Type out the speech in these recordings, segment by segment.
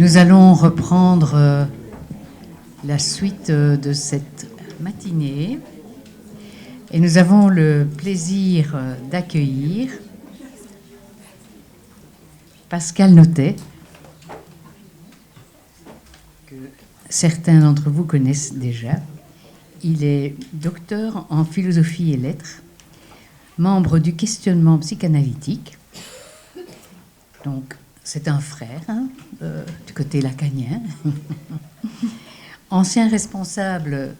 Nous allons reprendre la suite de cette matinée et nous avons le plaisir d'accueillir Pascal Notet, que certains d'entre vous connaissent déjà. Il est docteur en philosophie et lettres, membre du questionnement psychanalytique. Donc, c'est un frère du côté lacanien, ancien responsable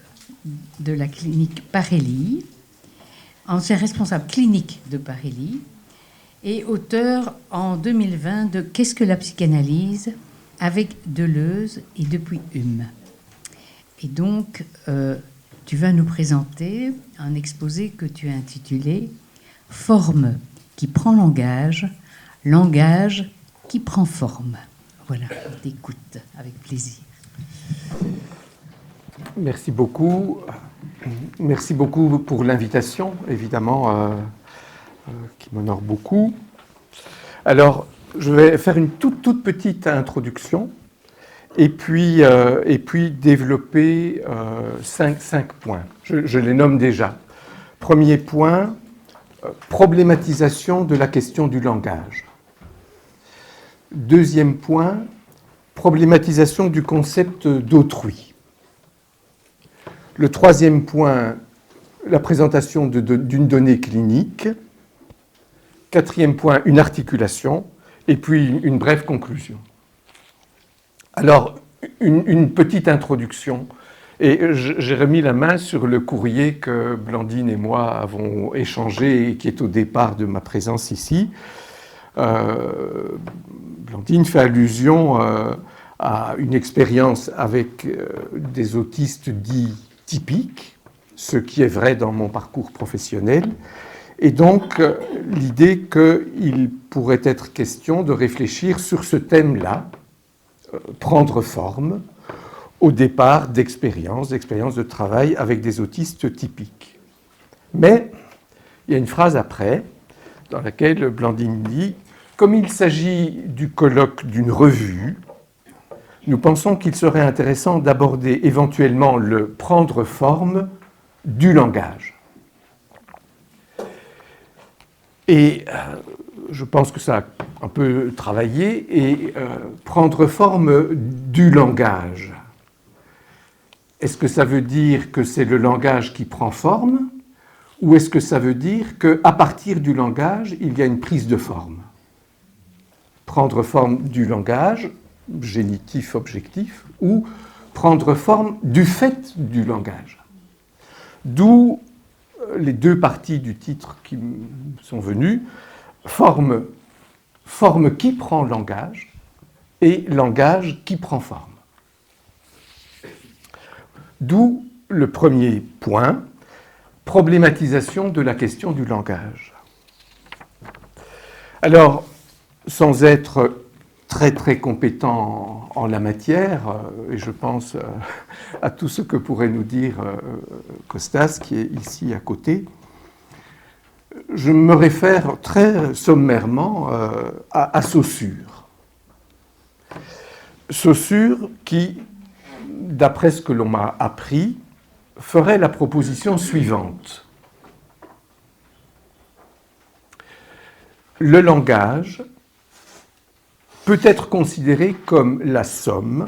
de la clinique Parelli, ancien responsable clinique de Parelli, et auteur en 2020 de Qu'est-ce que la psychanalyse avec Deleuze et depuis Hume. Et donc, tu vas nous présenter un exposé que tu as intitulé Forme qui prend langage, langage qui prend forme. Voilà, on t'écoute avec plaisir. Merci beaucoup. Merci beaucoup pour l'invitation, évidemment, qui m'honore beaucoup. Alors, je vais faire une toute petite introduction et puis développer cinq points. Je les nomme déjà. Premier point, problématisation de la question du langage. Deuxième point, problématisation du concept d'autrui. Le troisième point, la présentation d'une donnée clinique. Quatrième point, une articulation. Et puis une brève conclusion. Alors, une petite introduction. Et j'ai remis la main sur le courrier que Blandine et moi avons échangé et qui est au départ de ma présence ici. Blandine fait allusion à une expérience avec des autistes dits typiques, ce qui est vrai dans mon parcours professionnel, et donc l'idée qu'il pourrait être question de réfléchir sur ce thème-là, prendre forme, au départ d'expériences de travail avec des autistes typiques. Mais il y a une phrase après, dans laquelle Blandine dit « Comme il s'agit du colloque d'une revue, nous pensons qu'il serait intéressant d'aborder éventuellement le prendre forme du langage. » Et je pense que ça a un peu travaillé, et prendre forme du langage. Est-ce que ça veut dire que c'est le langage qui prend forme, ou est-ce que ça veut dire qu'à partir du langage, il y a une prise de forme ? Prendre forme du langage, génitif, objectif, ou prendre forme du fait du langage. D'où les deux parties du titre qui sont venues, forme qui prend langage et langage qui prend forme. D'où le premier point, problématisation de la question du langage. Alors, sans être très compétent en la matière, et je pense à tout ce que pourrait nous dire Costas, qui est ici à côté, je me réfère très sommairement à Saussure. Saussure qui, d'après ce que l'on m'a appris, ferait la proposition suivante. Le langage peut être considéré comme la somme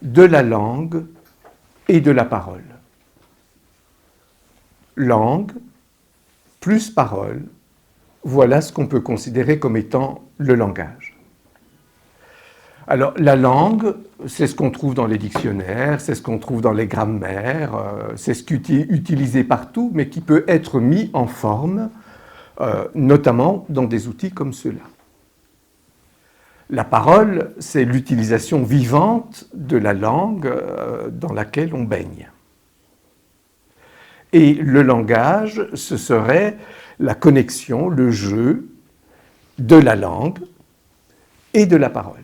de la langue et de la parole. Langue plus parole, voilà ce qu'on peut considérer comme étant le langage. Alors, la langue, c'est ce qu'on trouve dans les dictionnaires, c'est ce qu'on trouve dans les grammaires, c'est ce qui est utilisé partout, mais qui peut être mis en forme, notamment dans des outils comme ceux-là. La parole, c'est l'utilisation vivante de la langue dans laquelle on baigne. Et le langage, ce serait la connexion, le jeu de la langue et de la parole.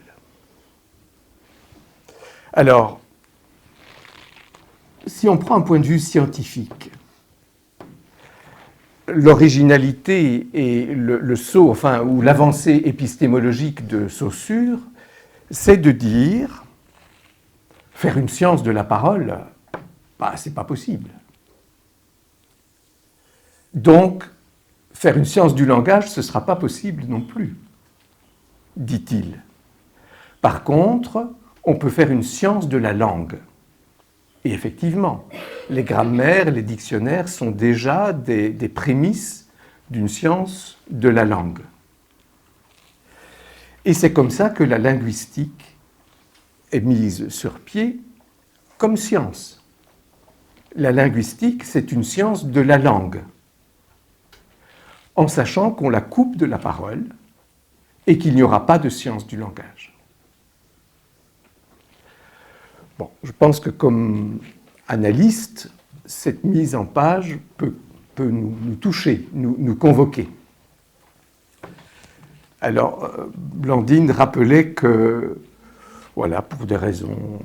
Alors, si on prend un point de vue scientifique, l'originalité et le saut, ou l'avancée épistémologique de Saussure c'est de dire, faire une science de la parole, c'est pas possible. Donc, faire une science du langage, ce ne sera pas possible non plus, dit-il. Par contre, on peut faire une science de la langue. Et effectivement, les grammaires, les dictionnaires sont déjà des prémices d'une science de la langue. Et c'est comme ça que la linguistique est mise sur pied comme science. La linguistique, c'est une science de la langue, en sachant qu'on la coupe de la parole et qu'il n'y aura pas de science du langage. Bon, je pense que comme analyste, cette mise en page peut nous toucher, nous convoquer. Alors, Blandine rappelait que, voilà, pour des raisons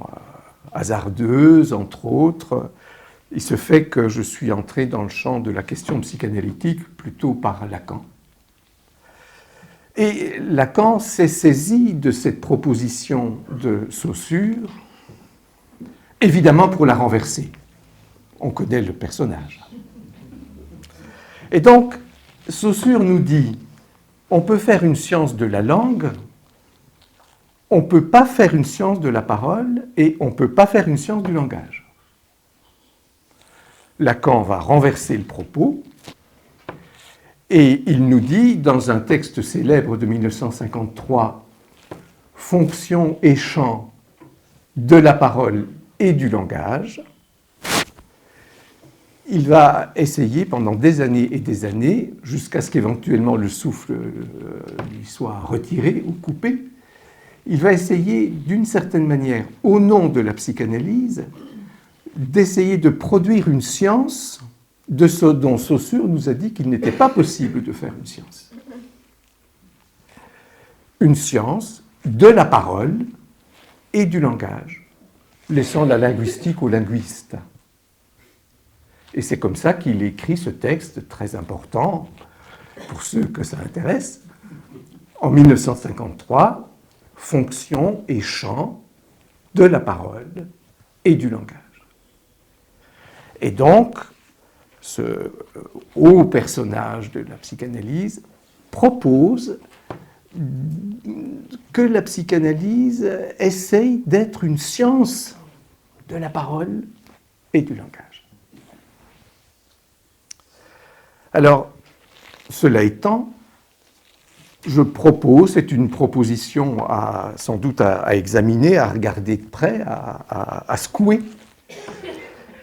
hasardeuses, entre autres, il se fait que je suis entré dans le champ de la question psychanalytique plutôt par Lacan. Et Lacan s'est saisi de cette proposition de Saussure, évidemment pour la renverser. On connaît le personnage. Et donc, Saussure nous dit, on peut faire une science de la langue, on ne peut pas faire une science de la parole et on ne peut pas faire une science du langage. Lacan va renverser le propos et il nous dit, dans un texte célèbre de 1953, « Fonction et champ de la parole et du langage », il va essayer pendant des années et des années, jusqu'à ce qu'éventuellement le souffle lui soit retiré ou coupé, il va essayer d'une certaine manière, au nom de la psychanalyse, d'essayer de produire une science de ce dont Saussure nous a dit qu'il n'était pas possible de faire une science. Une science de la parole et du langage, laissant la linguistique aux linguistes. Et c'est comme ça qu'il écrit ce texte très important, pour ceux que ça intéresse, en 1953, « Fonction et champ de la parole et du langage ». Et donc, ce haut personnage de la psychanalyse propose que la psychanalyse essaye d'être une science de la parole et du langage. Alors, cela étant, je propose, c'est une proposition sans doute à examiner, à regarder de près, à secouer,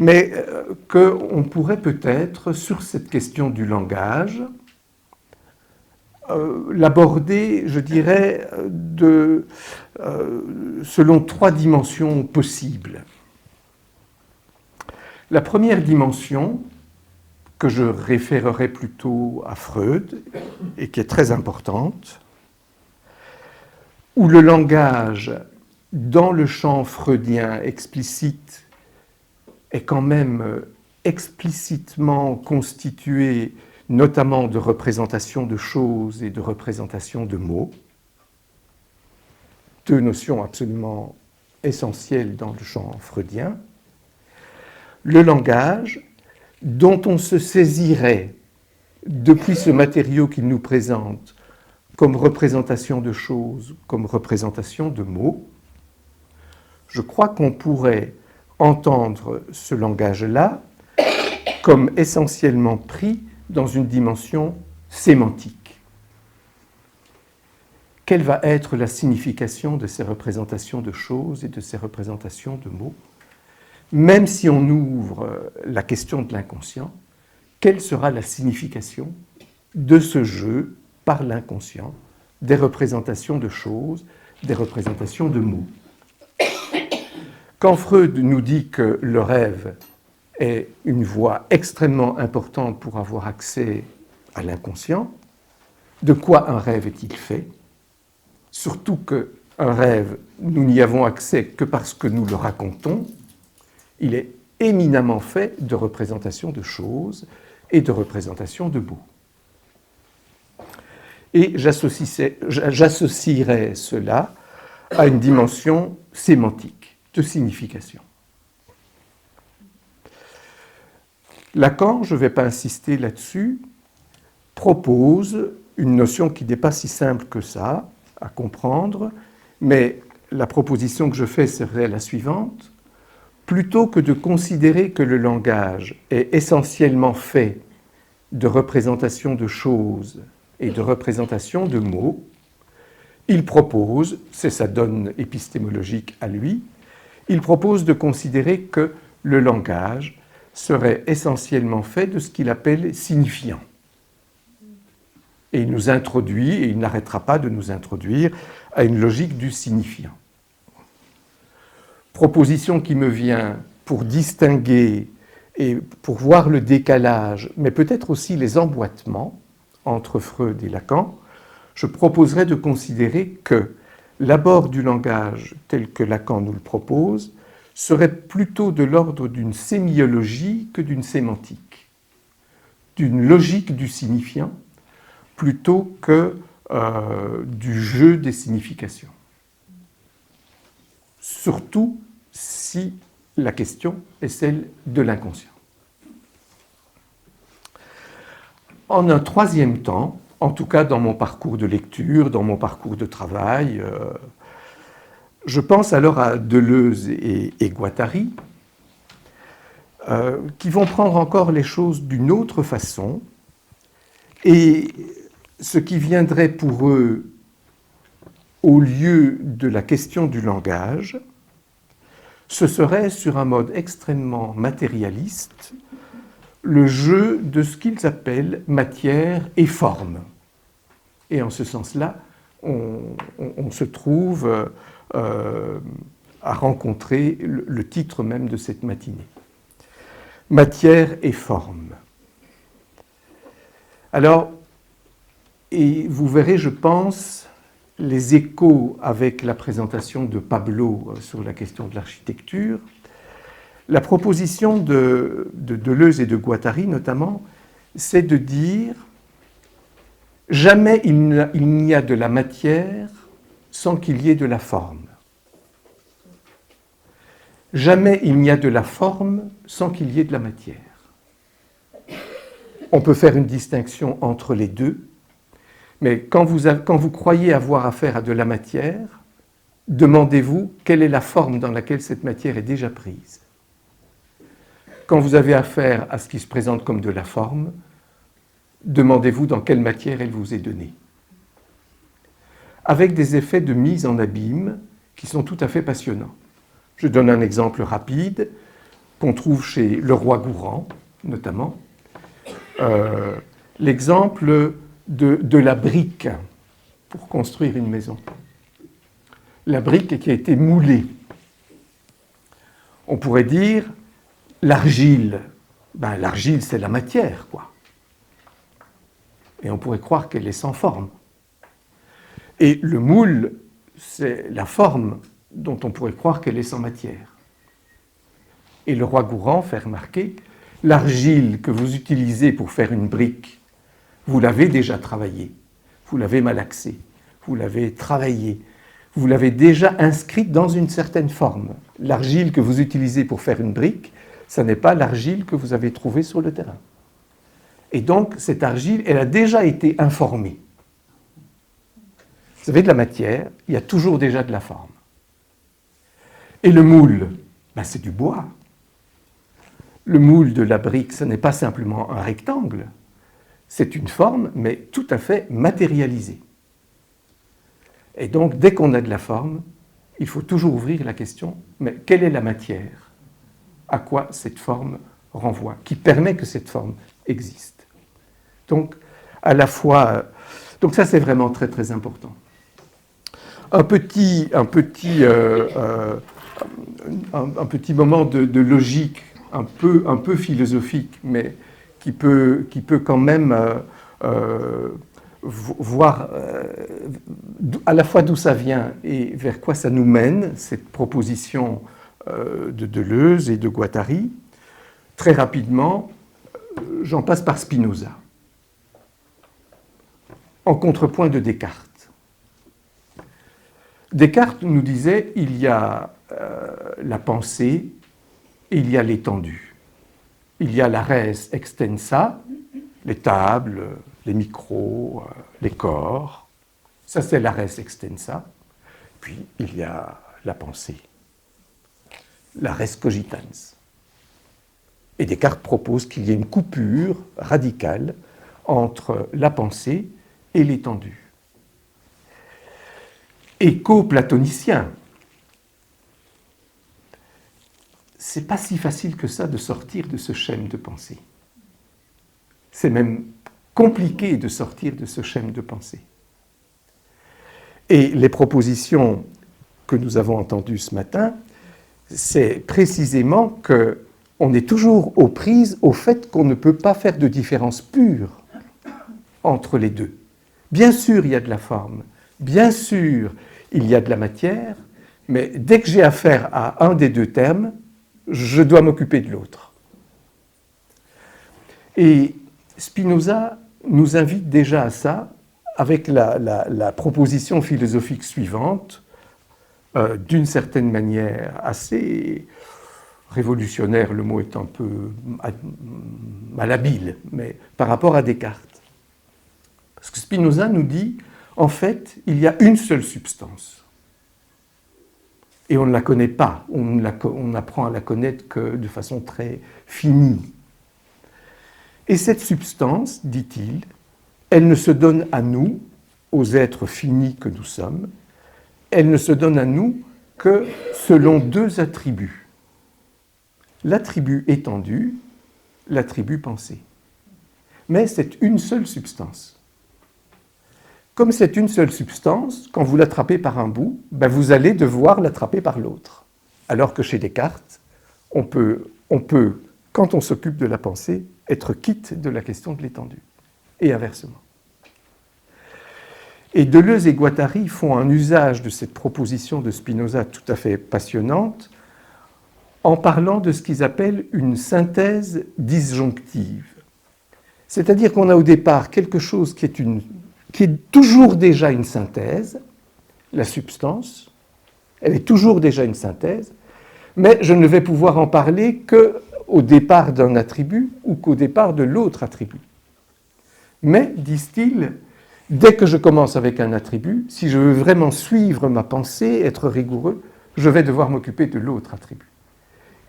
mais qu'on pourrait peut-être, sur cette question du langage, l'aborder, je dirais, selon trois dimensions possibles. La première dimension, que je référerai plutôt à Freud, et qui est très importante, où le langage, dans le champ freudien explicite, est quand même explicitement constitué notamment de représentations de choses et de représentations de mots, deux notions absolument essentielles dans le champ freudien. Le langage, dont on se saisirait depuis ce matériau qu'il nous présente comme représentation de choses, comme représentation de mots, je crois qu'on pourrait entendre ce langage-là comme essentiellement pris dans une dimension sémantique. Quelle va être la signification de ces représentations de choses et de ces représentations de mots? Même si on ouvre la question de l'inconscient, quelle sera la signification de ce jeu par l'inconscient des représentations de choses, des représentations de mots? Quand Freud nous dit que le rêve est une voie extrêmement importante pour avoir accès à l'inconscient, de quoi un rêve est-il fait? Surtout qu'un rêve, nous n'y avons accès que parce que nous le racontons, il est éminemment fait de représentations de choses et de représentations de mots. Et j'associerais cela a une dimension sémantique, de signification. Lacan, je ne vais pas insister là-dessus, propose une notion qui n'est pas si simple que ça à comprendre, mais la proposition que je fais serait la suivante. Plutôt que de considérer que le langage est essentiellement fait de représentations de choses et de représentations de mots, il propose, c'est sa donne épistémologique à lui, il propose de considérer que le langage serait essentiellement fait de ce qu'il appelle signifiant. Et il nous introduit, et il n'arrêtera pas de nous introduire, à une logique du signifiant. Proposition qui me vient pour distinguer et pour voir le décalage, mais peut-être aussi les emboîtements entre Freud et Lacan, je proposerais de considérer que l'abord du langage tel que Lacan nous le propose serait plutôt de l'ordre d'une sémiologie que d'une sémantique, d'une logique du signifiant plutôt que du jeu des significations. Surtout si la question est celle de l'inconscient. En un troisième temps, en tout cas dans mon parcours de lecture, dans mon parcours de travail, je pense alors à Deleuze et Guattari, qui vont prendre encore les choses d'une autre façon, et ce qui viendrait pour eux au lieu de la question du langage, ce serait, sur un mode extrêmement matérialiste, le jeu de ce qu'ils appellent matière et forme. Et en ce sens-là, on se trouve à rencontrer le titre même de cette matinée. Matière et forme. Alors, et vous verrez, je pense, les échos avec la présentation de Pablo sur la question de l'architecture. La proposition de Deleuze et de Guattari, notamment, c'est de dire jamais il n'y a de la matière sans qu'il y ait de la forme. Jamais il n'y a de la forme sans qu'il y ait de la matière. On peut faire une distinction entre les deux, mais quand vous croyez avoir affaire à de la matière, demandez-vous quelle est la forme dans laquelle cette matière est déjà prise. Quand vous avez affaire à ce qui se présente comme de la forme, demandez-vous dans quelle matière elle vous est donnée. Avec des effets de mise en abîme qui sont tout à fait passionnants. Je donne un exemple rapide qu'on trouve chez Leroi-Gourhan, notamment. L'exemple de la brique pour construire une maison. La brique qui a été moulée. On pourrait dire l'argile. Ben, l'argile, c'est la matière, quoi. Et on pourrait croire qu'elle est sans forme. Et le moule, c'est la forme dont on pourrait croire qu'elle est sans matière. Et Leroi-Gourhan fait remarquer, l'argile que vous utilisez pour faire une brique, vous l'avez déjà travaillée, vous l'avez malaxée, vous l'avez travaillée, vous l'avez déjà inscrite dans une certaine forme. L'argile que vous utilisez pour faire une brique, ce n'est pas l'argile que vous avez trouvée sur le terrain. Et donc, cette argile, elle a déjà été informée. Vous avez de la matière, il y a toujours déjà de la forme. Et le moule, ben c'est du bois. Le moule de la brique, ce n'est pas simplement un rectangle, c'est une forme, mais tout à fait matérialisée. Et donc, dès qu'on a de la forme, il faut toujours ouvrir la question, mais quelle est la matière? À quoi cette forme renvoie? Qui permet que cette forme existe? Donc, à la fois... Donc ça, c'est vraiment très, très important. Un petit moment de logique un peu philosophique, mais qui peut quand même voir à la fois d'où ça vient et vers quoi ça nous mène, cette proposition de Deleuze et de Guattari. Très rapidement, j'en passe par Spinoza, en contrepoint de Descartes. Descartes nous disait il y a la pensée et il y a l'étendue. Il y a la res extensa, les tables, les micros, les corps. Ça, c'est la res extensa. Puis, il y a la pensée, la res cogitans. Et Descartes propose qu'il y ait une coupure radicale entre la pensée et l'étendue. Éco-platonicien, c'est pas si facile que ça de sortir de ce schème de pensée. C'est même compliqué de sortir de ce schème de pensée. Et les propositions que nous avons entendues ce matin, c'est précisément qu'on est toujours aux prises au fait qu'on ne peut pas faire de différence pure entre les deux. Bien sûr, il y a de la forme, bien sûr, il y a de la matière, mais dès que j'ai affaire à un des deux termes, je dois m'occuper de l'autre. Et Spinoza nous invite déjà à ça avec la proposition philosophique suivante, d'une certaine manière assez révolutionnaire, le mot est un peu malhabile, mais par rapport à Descartes. Parce que Spinoza nous dit, en fait, il y a une seule substance. Et on ne la connaît pas, on apprend à la connaître que de façon très finie. Et cette substance, dit-il, elle ne se donne à nous, aux êtres finis que nous sommes, elle ne se donne à nous que selon deux attributs. L'attribut étendu, l'attribut pensée. Mais c'est une seule substance. Comme c'est une seule substance, quand vous l'attrapez par un bout, vous allez devoir l'attraper par l'autre. Alors que chez Descartes, on peut, quand on s'occupe de la pensée, être quitte de la question de l'étendue. Et inversement. Et Deleuze et Guattari font un usage de cette proposition de Spinoza tout à fait passionnante en parlant de ce qu'ils appellent une synthèse disjonctive. C'est-à-dire qu'on a au départ quelque chose qui est toujours déjà une synthèse, la substance, elle est toujours déjà une synthèse, mais je ne vais pouvoir en parler qu'au départ d'un attribut ou qu'au départ de l'autre attribut. Mais, disent-ils, dès que je commence avec un attribut, si je veux vraiment suivre ma pensée, être rigoureux, je vais devoir m'occuper de l'autre attribut.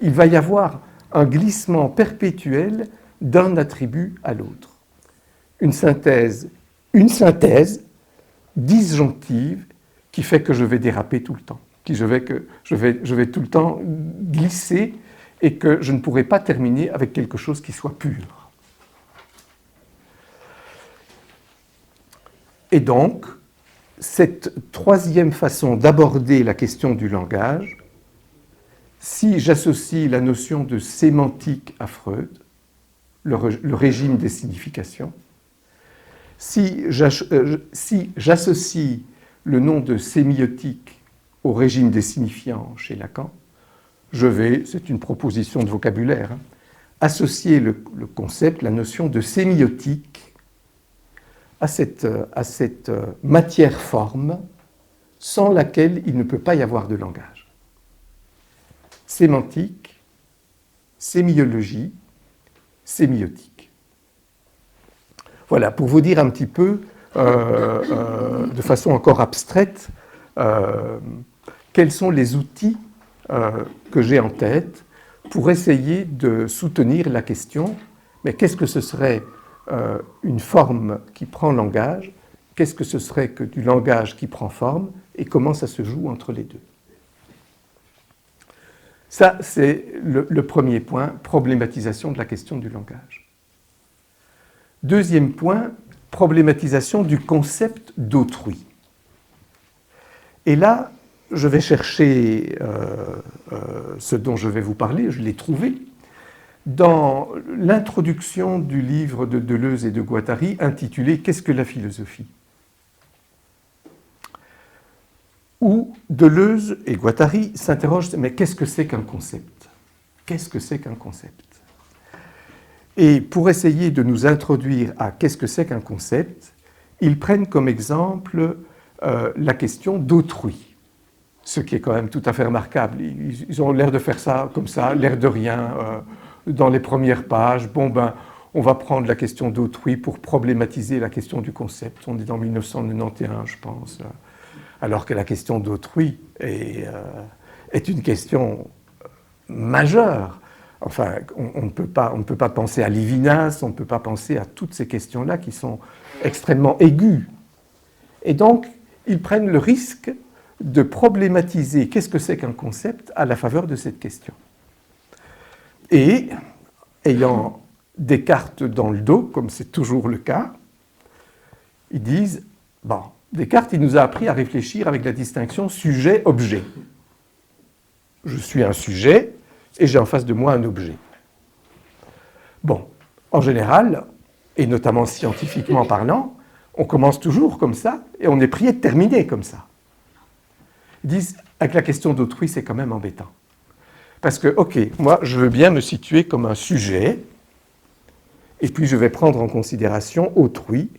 Il va y avoir un glissement perpétuel d'un attribut à l'autre. Une synthèse disjonctive qui fait que je vais déraper tout le temps, je vais tout le temps glisser et que je ne pourrai pas terminer avec quelque chose qui soit pur. Et donc, cette troisième façon d'aborder la question du langage, si j'associe la notion de sémantique à Freud, le régime des significations, si j'associe le nom de sémiotique au régime des signifiants chez Lacan, c'est une proposition de vocabulaire, associer le concept, la notion de sémiotique à cette matière-forme sans laquelle il ne peut pas y avoir de langage. Sémantique, sémiologie, sémiotique. Voilà, pour vous dire un petit peu, de façon encore abstraite, quels sont les outils que j'ai en tête pour essayer de soutenir la question, mais qu'est-ce que ce serait une forme qui prend langage, qu'est-ce que ce serait que du langage qui prend forme, et comment ça se joue entre les deux. Ça, c'est le premier point, problématisation de la question du langage. Deuxième point, problématisation du concept d'autrui. Et là, je vais chercher ce dont je vais vous parler, je l'ai trouvé, dans l'introduction du livre de Deleuze et de Guattari intitulé « Qu'est-ce que la philosophie ?» où Deleuze et Guattari s'interrogent « Mais qu'est-ce que c'est qu'un concept ? Qu'est-ce que c'est qu'un concept ?» Et pour essayer de nous introduire à « Qu'est-ce que c'est qu'un concept ?», ils prennent comme exemple la question d'autrui. ce qui est quand même tout à fait remarquable. Ils ont l'air de faire ça comme ça, l'air de rien, dans les premières pages. Bon, ben, on va prendre la question d'autrui pour problématiser la question du concept. On est dans 1991, je pense, alors que la question d'autrui est une question majeure. Enfin, on ne peut pas penser à Lévinas, on ne peut pas penser à toutes ces questions-là qui sont extrêmement aiguës. Et donc, ils prennent le risque de problématiser qu'est-ce que c'est qu'un concept à la faveur de cette question. Et, ayant Descartes dans le dos, comme c'est toujours le cas, ils disent, bon, Descartes, il nous a appris à réfléchir avec la distinction sujet-objet. Je suis un sujet et j'ai en face de moi un objet. Bon, en général, et notamment scientifiquement parlant, on commence toujours comme ça et on est prié de terminer comme ça. Ils disent, avec la question d'autrui, c'est quand même embêtant. Parce que, ok, moi, je veux bien me situer comme un sujet, et puis je vais prendre en considération autrui,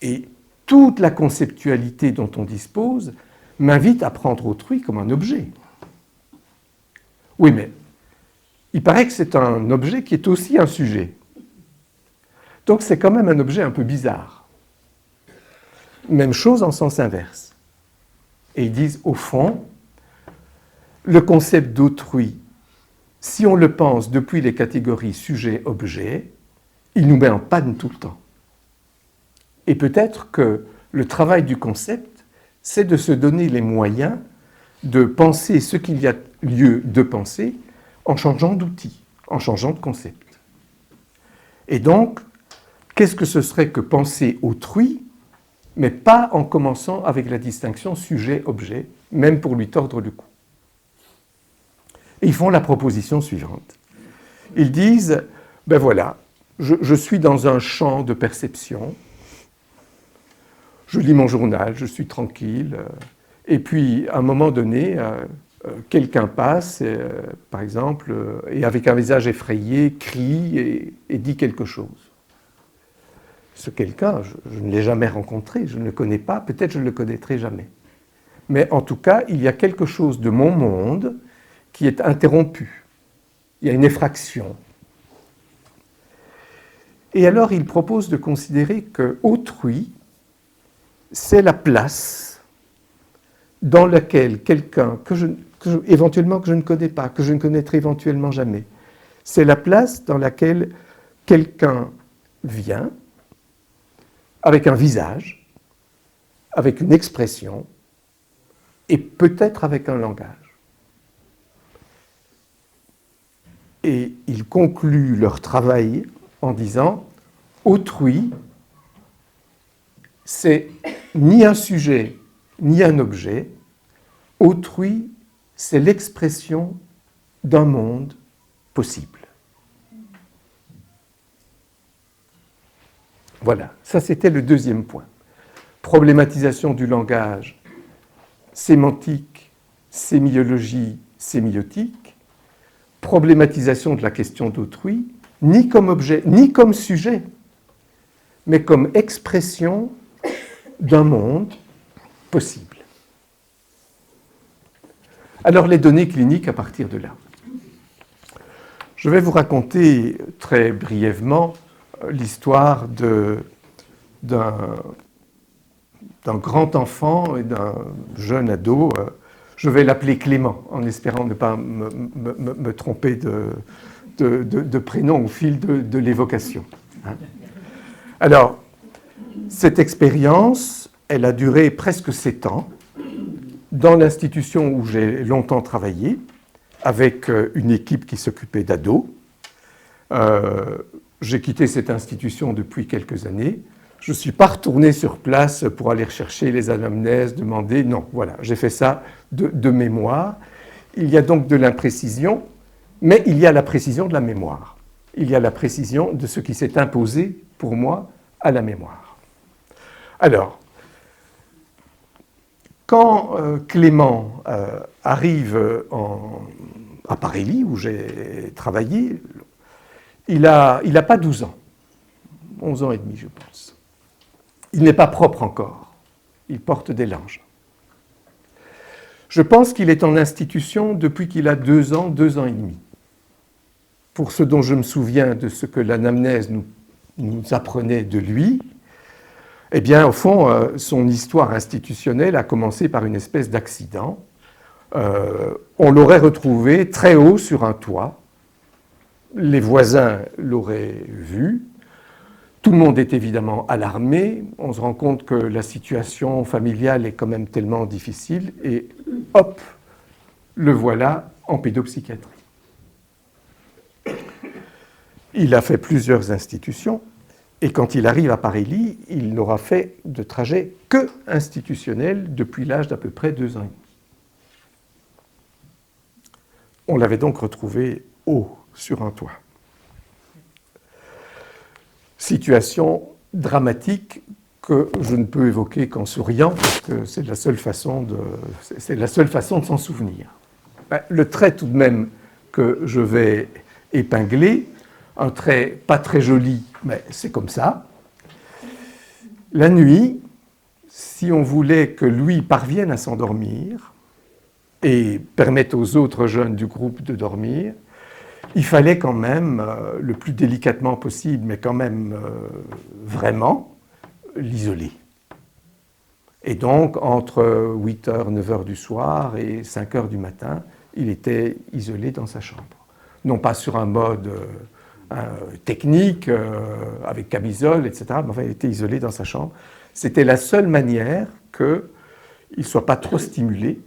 et toute la conceptualité dont on dispose m'invite à prendre autrui comme un objet. Oui, mais il paraît que c'est un objet qui est aussi un sujet. Donc c'est quand même un objet un peu bizarre. Même chose en sens inverse. Et ils disent, au fond, le concept d'autrui, si on le pense depuis les catégories sujet-objet, il nous met en panne tout le temps. Et peut-être que le travail du concept, c'est de se donner les moyens de penser ce qu'il y a lieu de penser en changeant d'outil, en changeant de concept. Et donc, qu'est-ce que ce serait que penser autrui, mais pas en commençant avec la distinction sujet-objet, même pour lui tordre le cou. Et ils font la proposition suivante. Ils disent, ben voilà, je suis dans un champ de perception, je lis mon journal, je suis tranquille, et puis à un moment donné, quelqu'un passe, par exemple, et avec un visage effrayé, crie et dit quelque chose. Ce quelqu'un, je ne l'ai jamais rencontré, je ne le connais pas, peut-être je ne le connaîtrai jamais. Mais en tout cas, il y a quelque chose de mon monde qui est interrompu. Il y a une effraction. Et alors, il propose de considérer que autrui, c'est la place dans laquelle quelqu'un, éventuellement que je ne connais pas, que je ne connaîtrai éventuellement jamais, c'est la place dans laquelle quelqu'un vient avec un visage, avec une expression, et peut-être avec un langage. Et ils concluent leur travail en disant « Autrui, c'est ni un sujet, ni un objet. Autrui, c'est l'expression d'un monde possible. » Voilà, ça c'était le deuxième point. Problématisation du langage, sémantique, sémiologie, sémiotique, problématisation de la question d'autrui, ni comme objet, ni comme sujet, mais comme expression d'un monde possible. Alors les données cliniques à partir de là. Je vais vous raconter très brièvement l'histoire d'un grand enfant et d'un jeune ado. Je vais l'appeler Clément, en espérant ne pas me tromper de prénom au fil de l'évocation. Alors, cette expérience, elle a duré presque 7 ans dans l'institution où j'ai longtemps travaillé, avec une équipe qui s'occupait d'ados. J'ai quitté cette institution depuis quelques années. Je ne suis pas retourné sur place pour aller rechercher les anamnèses, demander. Non, voilà, j'ai fait ça de mémoire. Il y a donc de l'imprécision, mais il y a la précision de la mémoire. Il y a la précision de ce qui s'est imposé pour moi à la mémoire. Alors, quand Clément arrive à Parélie, où j'ai travaillé, il n'a pas 12 ans, 11 ans et demi, je pense. Il n'est pas propre encore, il porte des langes. Je pense qu'il est en institution depuis qu'il a 2 ans, 2 ans et demi. Pour ce dont je me souviens de ce que l'anamnèse nous apprenait de lui, eh bien, au fond, son histoire institutionnelle a commencé par une espèce d'accident. On l'aurait retrouvé très haut sur un toit. Les voisins l'auraient vu. Tout le monde est évidemment alarmé. On se rend compte que la situation familiale est quand même tellement difficile. Et hop, le voilà en pédopsychiatrie. Il a fait plusieurs institutions. Et quand il arrive à Paris-Ly, il n'aura fait de trajet que institutionnel depuis l'âge d'à peu près 2 ans et demi. On l'avait donc retrouvé haut sur un toit. Situation dramatique que je ne peux évoquer qu'en souriant, parce que c'est la seule façon de s'en souvenir. Le trait tout de même que je vais épingler, un trait pas très joli, mais c'est comme ça. La nuit, si on voulait que lui parvienne à s'endormir et permette aux autres jeunes du groupe de dormir, il fallait quand même, le plus délicatement possible, mais quand même vraiment, l'isoler. Et donc, entre 8h, 9h du soir et 5h du matin, il était isolé dans sa chambre. Non pas sur un mode technique, avec camisole, etc., mais enfin, il était isolé dans sa chambre. C'était la seule manière qu'il ne soit pas trop stimulé,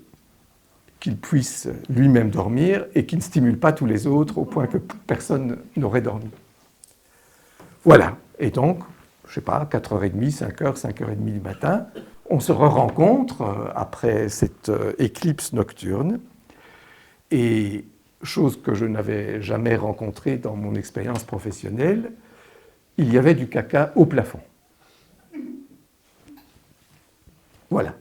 qu'il puisse lui-même dormir et qu'il ne stimule pas tous les autres au point que personne n'aurait dormi. Voilà. Et donc, je ne sais pas, 4h30, 5h, 5h30 du matin, on se rencontre après cette éclipse nocturne. Et chose que je n'avais jamais rencontrée dans mon expérience professionnelle, il y avait du caca au plafond. Voilà.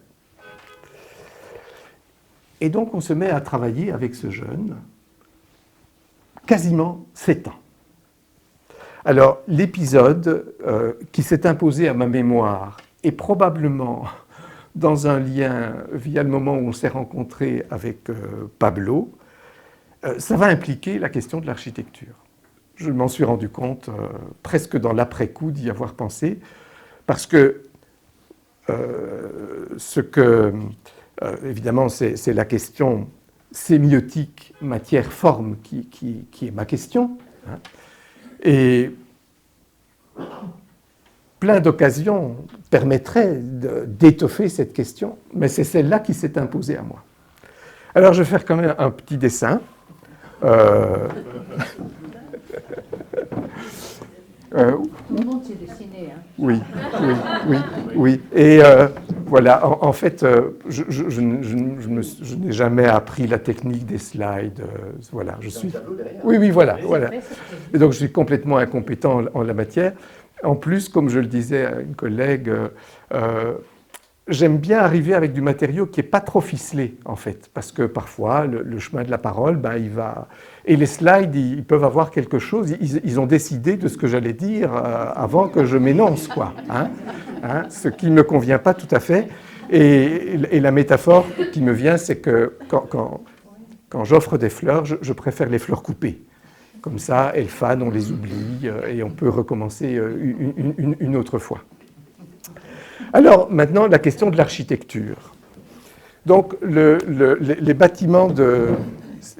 Et donc on se met à travailler avec ce jeune, quasiment 7 ans. Alors l'épisode qui s'est imposé à ma mémoire est probablement dans un lien via le moment où on s'est rencontré avec Pablo, ça va impliquer la question de l'architecture. Je m'en suis rendu compte presque dans l'après-coup d'y avoir pensé, parce que évidemment, c'est la question sémiotique, matière-forme qui est ma question. Hein. Et plein d'occasions permettraient d'étoffer cette question, mais c'est celle-là qui s'est imposée à moi. Alors, je vais faire quand même un petit dessin. Tout le monde s'est dessiné. Hein. Oui. Et voilà, en fait, je n'ai jamais appris la technique des slides. Voilà, je suis. Oui, voilà. Et donc, je suis complètement incompétent en la matière. En plus, comme je le disais à une collègue, j'aime bien arriver avec du matériau qui n'est pas trop ficelé, en fait, parce que parfois, le chemin de la parole, il va... Et les slides, ils peuvent avoir quelque chose, ils ont décidé de ce que j'allais dire avant que je m'énonce, quoi. Ce qui ne me convient pas tout à fait. Et la métaphore qui me vient, c'est que quand j'offre des fleurs, je préfère les fleurs coupées. Comme ça, elles fanent, on les oublie, et on peut recommencer une autre fois. Alors, maintenant, la question de l'architecture. Donc, les bâtiments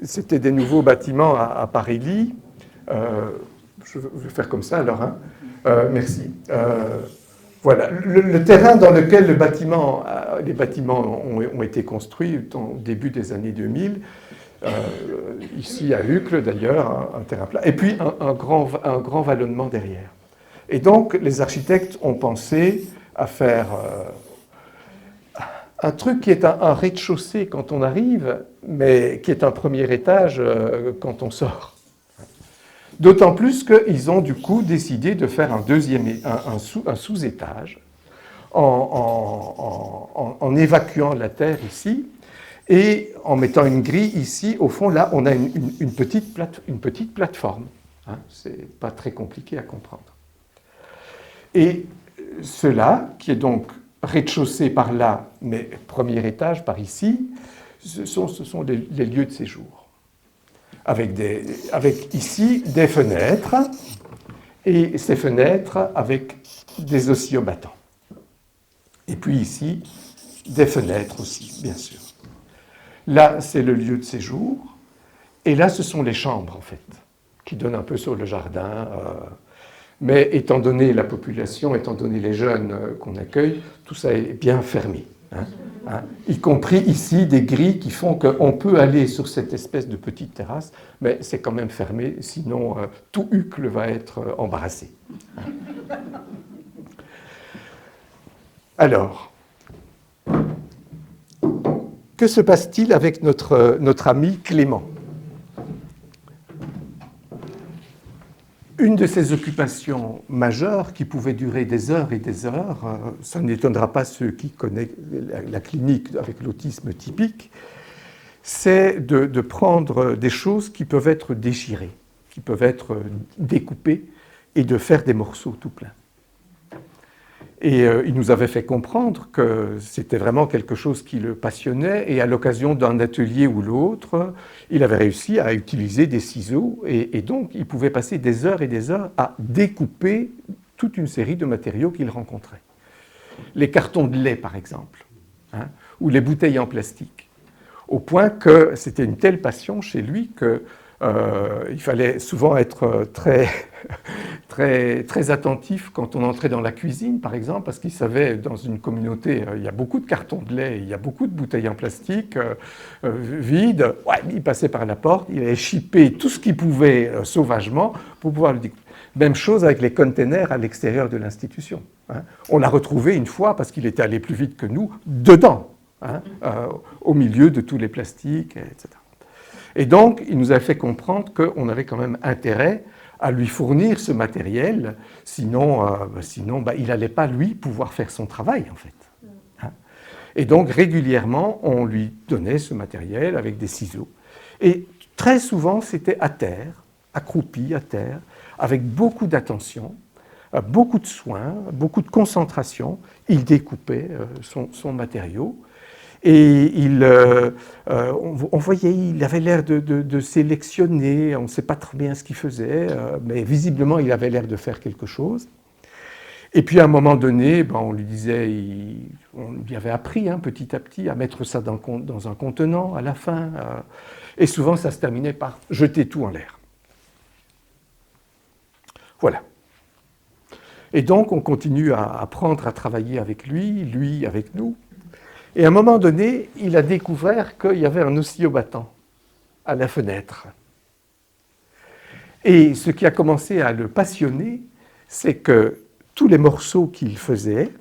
c'était des nouveaux bâtiments à Paris-Ly. Je vais faire comme ça, alors. Merci. Voilà. Le terrain dans lequel les bâtiments ont été construits au début des années 2000, ici à Uccle, d'ailleurs, un terrain plat, et puis un grand vallonnement derrière. Et donc, les architectes ont pensé à faire un truc qui est un rez-de-chaussée quand on arrive, mais qui est un premier étage quand on sort. D'autant plus qu'ils ont du coup décidé de faire un sous-étage en évacuant la terre ici et en mettant une grille ici. Au fond, là, on a une petite plateforme. C'est pas très compliqué à comprendre. Et cela, qui est donc rez-de-chaussée par là, mais premier étage par ici, ce sont les lieux de séjour. Avec ici des fenêtres, et ces fenêtres avec des oscillobattants. Et puis ici, des fenêtres aussi, bien sûr. Là, c'est le lieu de séjour, et là, ce sont les chambres, en fait, qui donnent un peu sur le jardin. Mais étant donné la population, étant donné les jeunes qu'on accueille, tout ça est bien fermé. Y compris ici des grilles qui font qu'on peut aller sur cette espèce de petite terrasse, mais c'est quand même fermé, sinon tout Uccle va être embarrassé. Alors, que se passe-t-il avec notre ami Clément ? Une de ses occupations majeures, qui pouvait durer des heures et des heures, ça n'étonnera pas ceux qui connaissent la clinique avec l'autisme typique, c'est de prendre des choses qui peuvent être déchirées, qui peuvent être découpées, et de faire des morceaux tout pleins. Et il nous avait fait comprendre que c'était vraiment quelque chose qui le passionnait, et à l'occasion d'un atelier ou l'autre, il avait réussi à utiliser des ciseaux, et donc il pouvait passer des heures et des heures à découper toute une série de matériaux qu'il rencontrait. Les cartons de lait, par exemple, ou les bouteilles en plastique, au point que c'était une telle passion chez lui que il fallait souvent être très attentif quand on entrait dans la cuisine, par exemple, parce qu'il savait, dans une communauté, il y a beaucoup de cartons de lait, il y a beaucoup de bouteilles en plastique vides. Ouais, il passait par la porte, il allait chipper tout ce qu'il pouvait sauvagement pour pouvoir le découper. Même chose avec les containers à l'extérieur de l'institution. On l'a retrouvé une fois, parce qu'il était allé plus vite que nous, dedans, au milieu de tous les plastiques, etc. Et donc, il nous a fait comprendre qu'on avait quand même intérêt à lui fournir ce matériel, sinon il n'allait pas, lui, pouvoir faire son travail, en fait. Et donc, régulièrement, on lui donnait ce matériel avec des ciseaux. Et très souvent, c'était à terre, accroupi à terre, avec beaucoup d'attention, beaucoup de soin, beaucoup de concentration. Il découpait son matériau. Et on voyait, il avait l'air de sélectionner, on ne sait pas très bien ce qu'il faisait, mais visiblement, il avait l'air de faire quelque chose. Et puis, à un moment donné, on lui disait, on lui avait appris petit à petit à mettre ça dans un contenant à la fin. Et souvent, ça se terminait par jeter tout en l'air. Voilà. Et donc, on continue à apprendre à travailler avec lui avec nous. Et à un moment donné, il a découvert qu'il y avait un oscillobattant à la fenêtre. Et ce qui a commencé à le passionner, c'est que tous les morceaux qu'il faisait,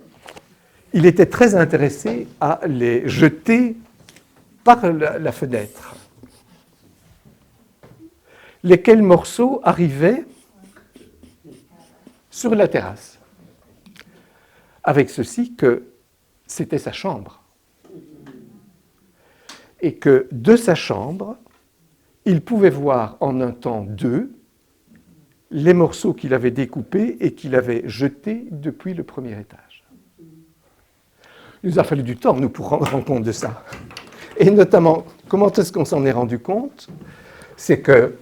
il était très intéressé à les jeter par la fenêtre. Lesquels morceaux arrivaient sur la terrasse. Avec ceci que c'était sa chambre. Et que de sa chambre, il pouvait voir en un temps deux les morceaux qu'il avait découpés et qu'il avait jetés depuis le premier étage. Il nous a fallu du temps, nous, pour rendre compte de ça. Et notamment, comment est-ce qu'on s'en est rendu compte ? C'est que,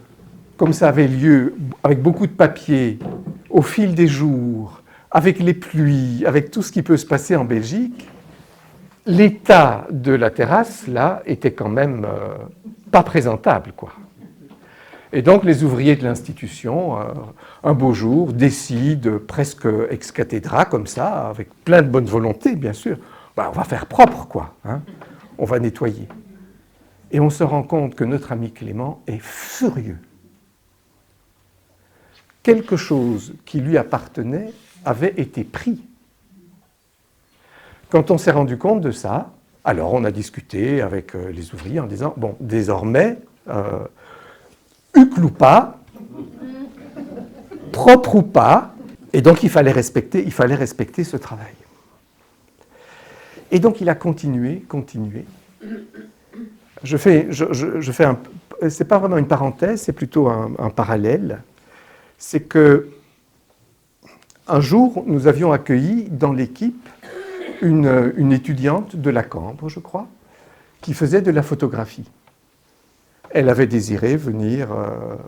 comme ça avait lieu avec beaucoup de papier, au fil des jours, avec les pluies, avec tout ce qui peut se passer en Belgique, l'état de la terrasse, là, était quand même pas présentable, quoi. Et donc, les ouvriers de l'institution, un beau jour, décident, presque ex cathedra, comme ça, avec plein de bonne volonté, bien sûr, on va faire propre, quoi. On va nettoyer. Et on se rend compte que notre ami Clément est furieux. Quelque chose qui lui appartenait avait été pris. Quand on s'est rendu compte de ça, alors on a discuté avec les ouvriers en disant, bon, désormais, Uccle ou pas, propre ou pas, et donc il fallait respecter ce travail. Et donc il a continué. Je fais c'est pas vraiment une parenthèse, c'est plutôt un parallèle. C'est que un jour, nous avions accueilli dans l'équipe une étudiante de la Cambre, je crois, qui faisait de la photographie. Elle avait désiré venir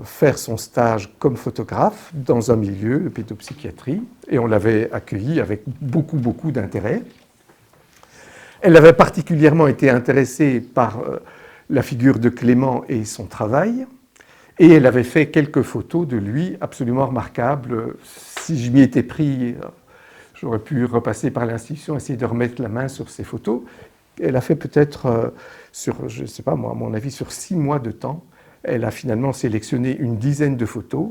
faire son stage comme photographe dans un milieu de pédopsychiatrie et on l'avait accueillie avec beaucoup, beaucoup d'intérêt. Elle avait particulièrement été intéressée par la figure de Clément et son travail et elle avait fait quelques photos de lui absolument remarquables. Si je m'y étais pris, j'aurais pu repasser par l'institution, essayer de remettre la main sur ces photos. Elle a fait peut-être, je ne sais pas moi, à mon avis, sur 6 mois de temps, elle a finalement sélectionné une dizaine de photos,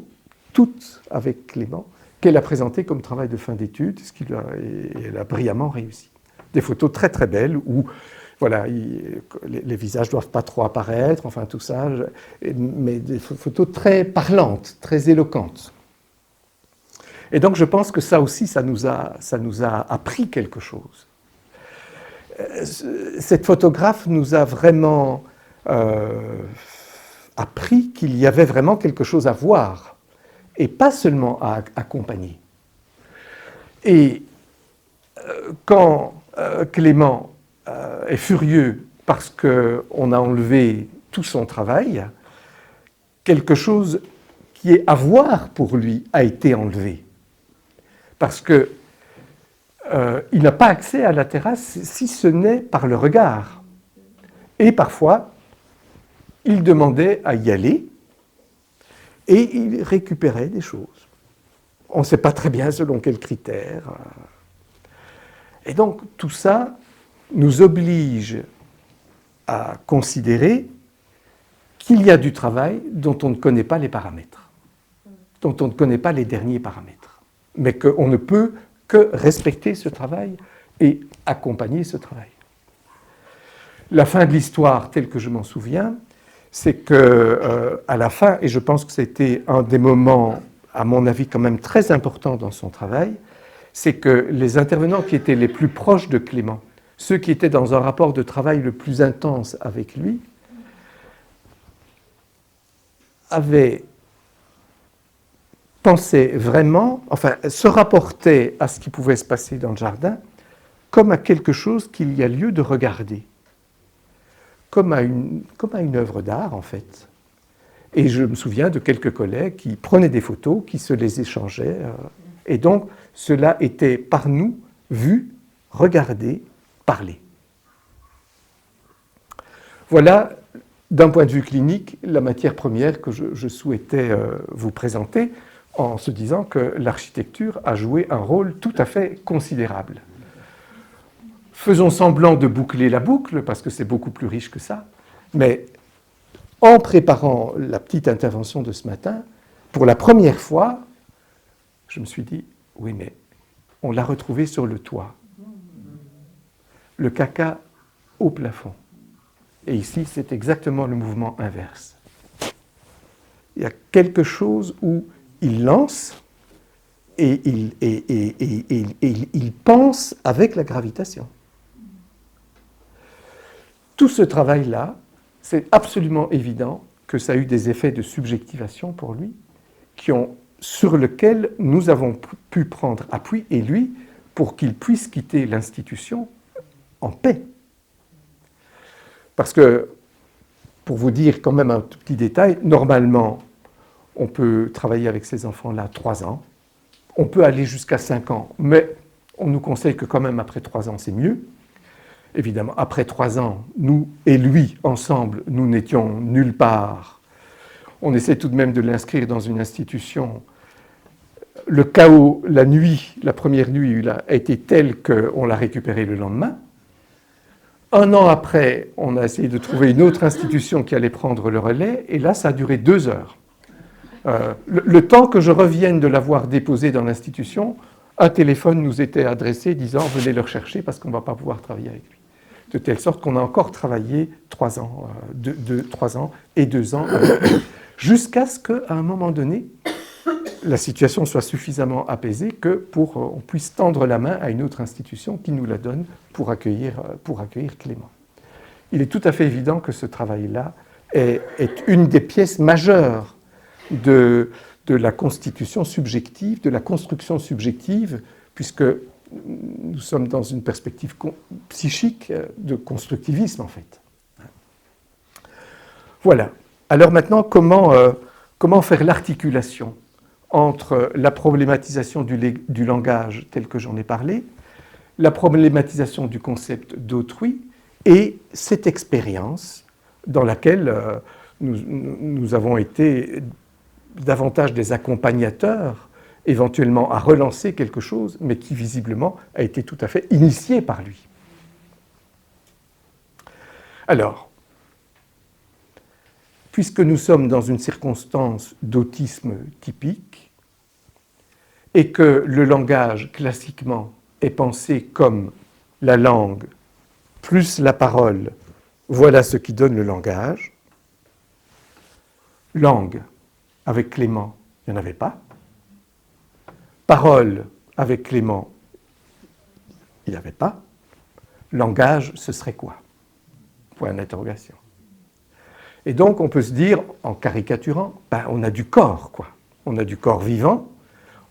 toutes avec Clément, qu'elle a présentées comme travail de fin d'études, et elle a brillamment réussi. Des photos très très belles où voilà, les visages ne doivent pas trop apparaître, enfin tout ça, mais des photos très parlantes, très éloquentes. Et donc je pense que ça aussi, ça nous a appris quelque chose. Cette photographe nous a vraiment appris qu'il y avait vraiment quelque chose à voir et pas seulement à accompagner. Et quand Clément est furieux parce qu'on a enlevé tout son travail, quelque chose qui est à voir pour lui a été enlevé. Parce que il n'a pas accès à la terrasse si ce n'est par le regard. Et parfois, il demandait à y aller et il récupérait des choses. On ne sait pas très bien selon quels critères. Et donc, tout ça nous oblige à considérer qu'il y a du travail dont on ne connaît pas les paramètres, dont on ne connaît pas les derniers paramètres, mais qu'on ne peut que respecter ce travail et accompagner ce travail. La fin de l'histoire, telle que je m'en souviens, c'est qu'à la fin, et je pense que c'était un des moments, à mon avis, quand même très importants dans son travail, c'est que les intervenants qui étaient les plus proches de Clément, ceux qui étaient dans un rapport de travail le plus intense avec lui, avaient pensait vraiment, enfin, se rapportait à ce qui pouvait se passer dans le jardin comme à quelque chose qu'il y a lieu de regarder, comme à une œuvre d'art, en fait. Et je me souviens de quelques collègues qui prenaient des photos, qui se les échangeaient, et donc cela était par nous vu, regardé, parlé. Voilà, d'un point de vue clinique, la matière première que je souhaitais vous présenter, en se disant que l'architecture a joué un rôle tout à fait considérable. Faisons semblant de boucler la boucle, parce que c'est beaucoup plus riche que ça, mais en préparant la petite intervention de ce matin, pour la première fois, je me suis dit, oui, mais on l'a retrouvé sur le toit. Le caca au plafond. Et ici, c'est exactement le mouvement inverse. Il y a quelque chose où il lance et il pense avec la gravitation. Tout ce travail-là, c'est absolument évident que ça a eu des effets de subjectivation pour lui, sur lesquels nous avons pu prendre appui, et lui, pour qu'il puisse quitter l'institution en paix. Parce que, pour vous dire quand même un tout petit détail, normalement, on peut travailler avec ces enfants-là 3 ans, on peut aller jusqu'à 5 ans, mais on nous conseille que quand même après 3 ans, c'est mieux. Évidemment, après 3 ans, nous et lui, ensemble, nous n'étions nulle part. On essaie tout de même de l'inscrire dans une institution. Le chaos, la nuit, la première nuit, a été tel qu'on l'a récupéré le lendemain. 1 an après, on a essayé de trouver une autre institution qui allait prendre le relais, et là, ça a duré 2 heures. Le temps que je revienne de l'avoir déposé dans l'institution, un téléphone nous était adressé disant « venez le rechercher parce qu'on ne va pas pouvoir travailler avec lui ». De telle sorte qu'on a encore travaillé 3 ans, 3 ans et 2 ans avec lui, jusqu'à ce qu'à un moment donné, la situation soit suffisamment apaisée que on puisse tendre la main à une autre institution qui nous la donne pour accueillir Clément. Il est tout à fait évident que ce travail-là est une des pièces majeures de la constitution subjective, de la construction subjective, puisque nous sommes dans une perspective psychique de constructivisme, en fait. Voilà. Alors maintenant, comment faire l'articulation entre la problématisation du langage tel que j'en ai parlé, la problématisation du concept d'autrui et cette expérience dans laquelle nous avons été davantage des accompagnateurs, éventuellement à relancer quelque chose, mais qui visiblement a été tout à fait initié par lui. Alors, puisque nous sommes dans une circonstance d'autisme typique, et que le langage, classiquement, est pensé comme la langue plus la parole, voilà ce qui donne le langage. Langue, avec Clément, il n'y en avait pas. Parole, avec Clément, il n'y avait pas. Langage, ce serait quoi? Point d'interrogation. Et donc, on peut se dire, en caricaturant, on a du corps, quoi. On a du corps vivant,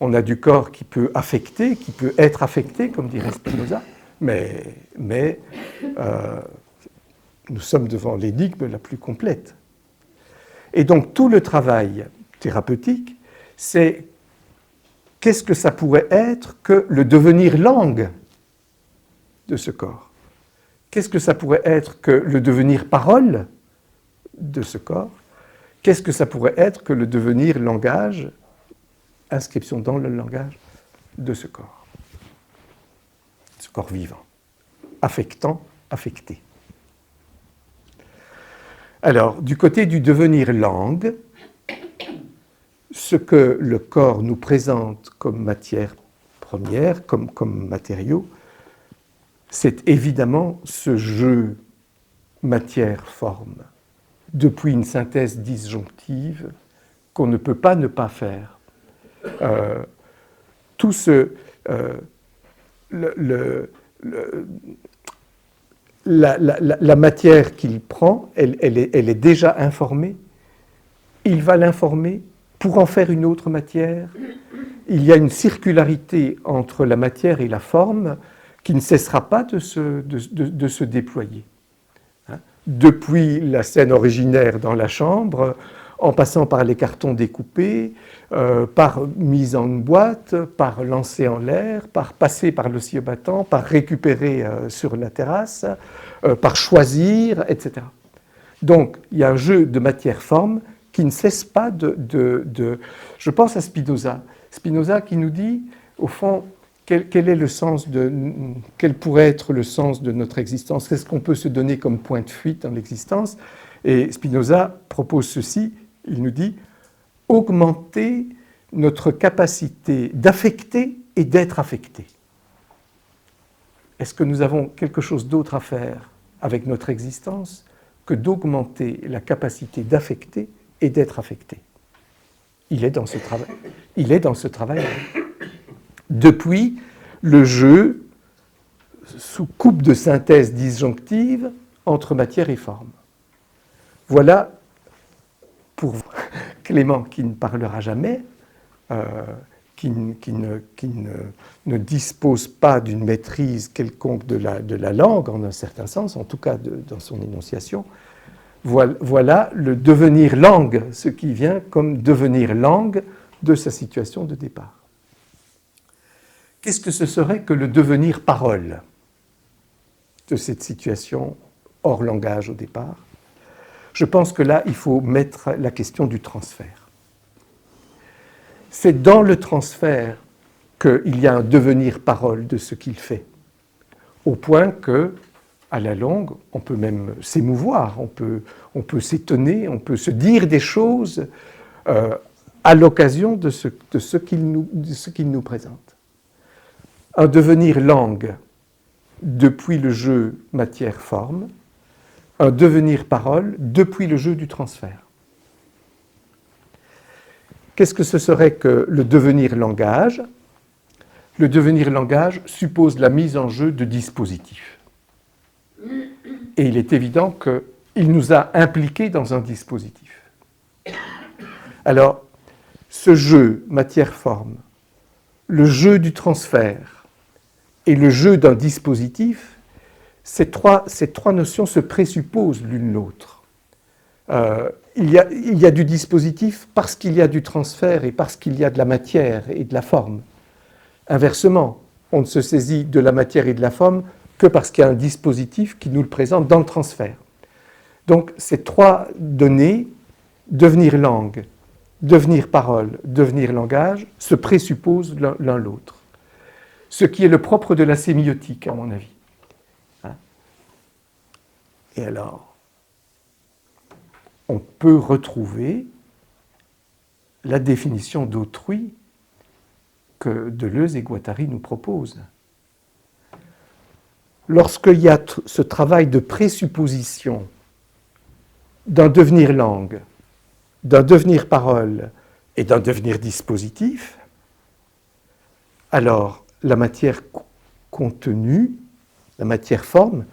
on a du corps qui peut affecter, qui peut être affecté, comme dirait Spinoza, mais nous sommes devant l'énigme la plus complète. Et donc, tout le travail thérapeutique, c'est qu'est-ce que ça pourrait être que le devenir langue de ce corps? Qu'est-ce que ça pourrait être que le devenir parole de ce corps? Qu'est-ce que ça pourrait être que le devenir langage, inscription dans le langage de ce corps vivant, affectant, affecté. Alors, du côté du devenir langue, ce que le corps nous présente comme matière première, comme matériau, c'est évidemment ce jeu matière-forme, depuis une synthèse disjonctive qu'on ne peut pas ne pas faire. Tout ce... la matière qu'il prend, elle est déjà informée. Il va l'informer pour en faire une autre matière. Il y a une circularité entre la matière et la forme qui ne cessera pas de se déployer. Depuis la scène originaire dans la chambre, en passant par les cartons découpés, par mise en boîte, par lancer en l'air, par passer par l'oscillobâton, par récupérer sur la terrasse, par choisir, etc. Donc, il y a un jeu de matière-forme qui ne cesse pas de... Je pense à Spinoza. Spinoza qui nous dit, au fond, quel est le sens quel pourrait être le sens de notre existence? Qu'est-ce qu'on peut se donner comme point de fuite dans l'existence? Et Spinoza propose ceci, il nous dit augmenter notre capacité d'affecter et d'être affecté. Est-ce que nous avons quelque chose d'autre à faire avec notre existence que d'augmenter la capacité d'affecter et d'être affecté? Il est dans ce travail. Il est dans ce travail. Depuis le jeu sous coupe de synthèse disjonctive entre matière et forme. Voilà, pour Clément qui ne parlera jamais, qui ne dispose pas d'une maîtrise quelconque de la langue, en un certain sens, en tout cas dans son énonciation, voilà le devenir langue, ce qui vient comme devenir langue de sa situation de départ. Qu'est-ce que ce serait que le devenir parole de cette situation hors langage au départ? Je pense que là, il faut mettre la question du transfert. C'est dans le transfert qu'il y a un devenir parole de ce qu'il fait, au point que, à la longue, on peut même s'émouvoir, on peut s'étonner, on peut se dire des choses à l'occasion de ce qu'il nous présente. Un devenir langue depuis le jeu matière-forme, un devenir parole depuis le jeu du transfert. Qu'est-ce que ce serait que le devenir langage? Le devenir langage suppose la mise en jeu de dispositifs. Et il est évident qu'il nous a impliqués dans un dispositif. Alors, ce jeu matière-forme, le jeu du transfert et le jeu d'un dispositif, ces trois notions se présupposent l'une l'autre. Il y a du dispositif parce qu'il y a du transfert et parce qu'il y a de la matière et de la forme. Inversement, on ne se saisit de la matière et de la forme que parce qu'il y a un dispositif qui nous le présente dans le transfert. Donc ces trois données, devenir langue, devenir parole, devenir langage, se présupposent l'un l'autre. Ce qui est le propre de la sémiotique, à mon avis. Et alors, on peut retrouver la définition d'autrui que Deleuze et Guattari nous proposent. Lorsqu'il y a ce travail de présupposition d'un devenir langue, d'un devenir parole et d'un devenir dispositif, alors la matière contenue, la matière forme,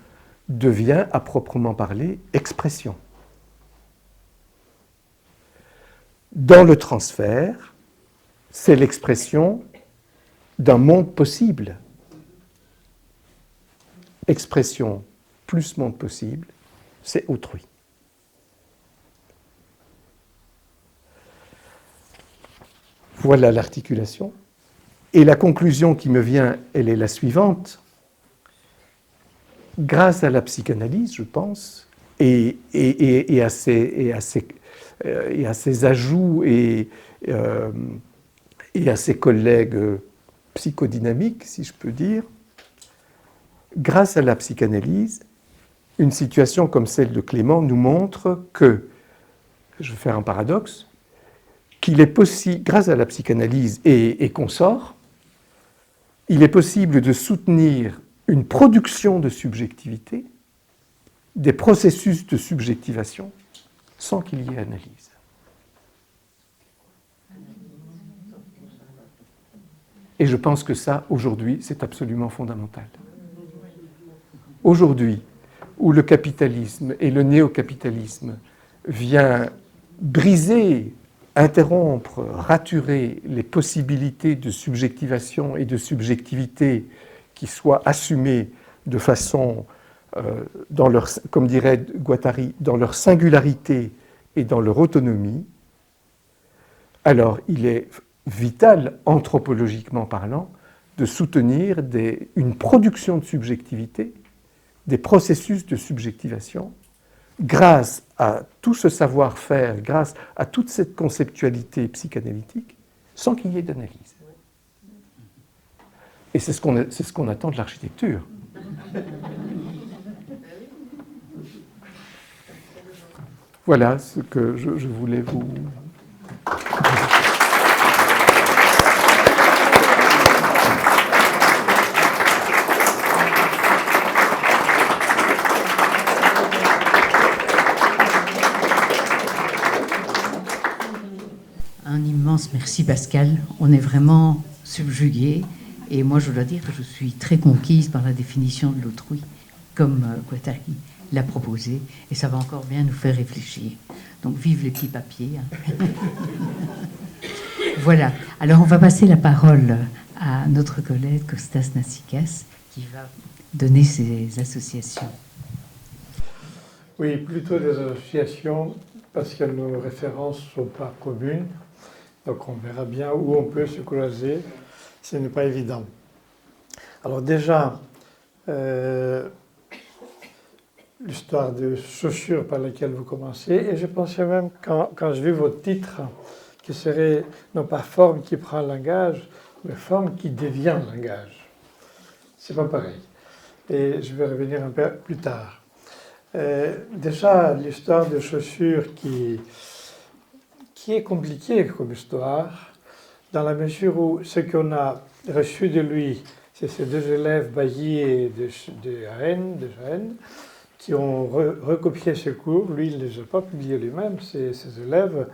devient à proprement parler expression. Dans le transfert, c'est l'expression d'un monde possible. Expression plus monde possible, c'est autrui. Voilà l'articulation. Et la conclusion qui me vient, elle est la suivante. Grâce à la psychanalyse, je pense, et à ses ajouts et à ses collègues psychodynamiques, si je peux dire, grâce à la psychanalyse, une situation comme celle de Clément nous montre que, je vais faire un paradoxe, qu'il est possible, grâce à la psychanalyse et consorts, il est possible de soutenir une production de subjectivité, des processus de subjectivation, sans qu'il y ait analyse. Et je pense que ça, aujourd'hui, c'est absolument fondamental. Aujourd'hui, où le capitalisme et le néocapitalisme vient briser, interrompre, raturer les possibilités de subjectivation et de subjectivité qui soient assumées de façon, comme dirait Guattari, dans leur singularité et dans leur autonomie, alors il est vital, anthropologiquement parlant, de soutenir une production de subjectivité, des processus de subjectivation, grâce à tout ce savoir-faire, grâce à toute cette conceptualité psychanalytique, sans qu'il y ait d'analyse. Et c'est ce qu'on attend de l'architecture. Voilà ce que je voulais vous... Un immense merci Pascal, on est vraiment subjugués et moi je dois dire que je suis très conquise par la définition de l'autrui comme Guattari l'a proposé et ça va encore bien nous faire réfléchir. Donc vive les petits papiers. Voilà, alors on va passer la parole à notre collègue Kostas Natsikas qui va donner ses associations. Oui, plutôt des associations parce que nos références ne sont pas communes. Donc on verra bien où on peut se croiser. Ce n'est pas évident. Alors déjà, l'histoire de chaussures par laquelle vous commencez, et je pensais même, quand j'ai vu votre titre, que ce serait non pas forme qui prend langage, mais forme qui devient langage. C'est pas pareil. Et je vais revenir un peu plus tard. Déjà, l'histoire de chaussures qui est compliquée comme histoire, dans la mesure où ce qu'on a reçu de lui, c'est ces deux élèves, Bailly et de Jaén, qui ont recopié ce cours. Lui, il ne les a pas publiés lui-même, ces élèves,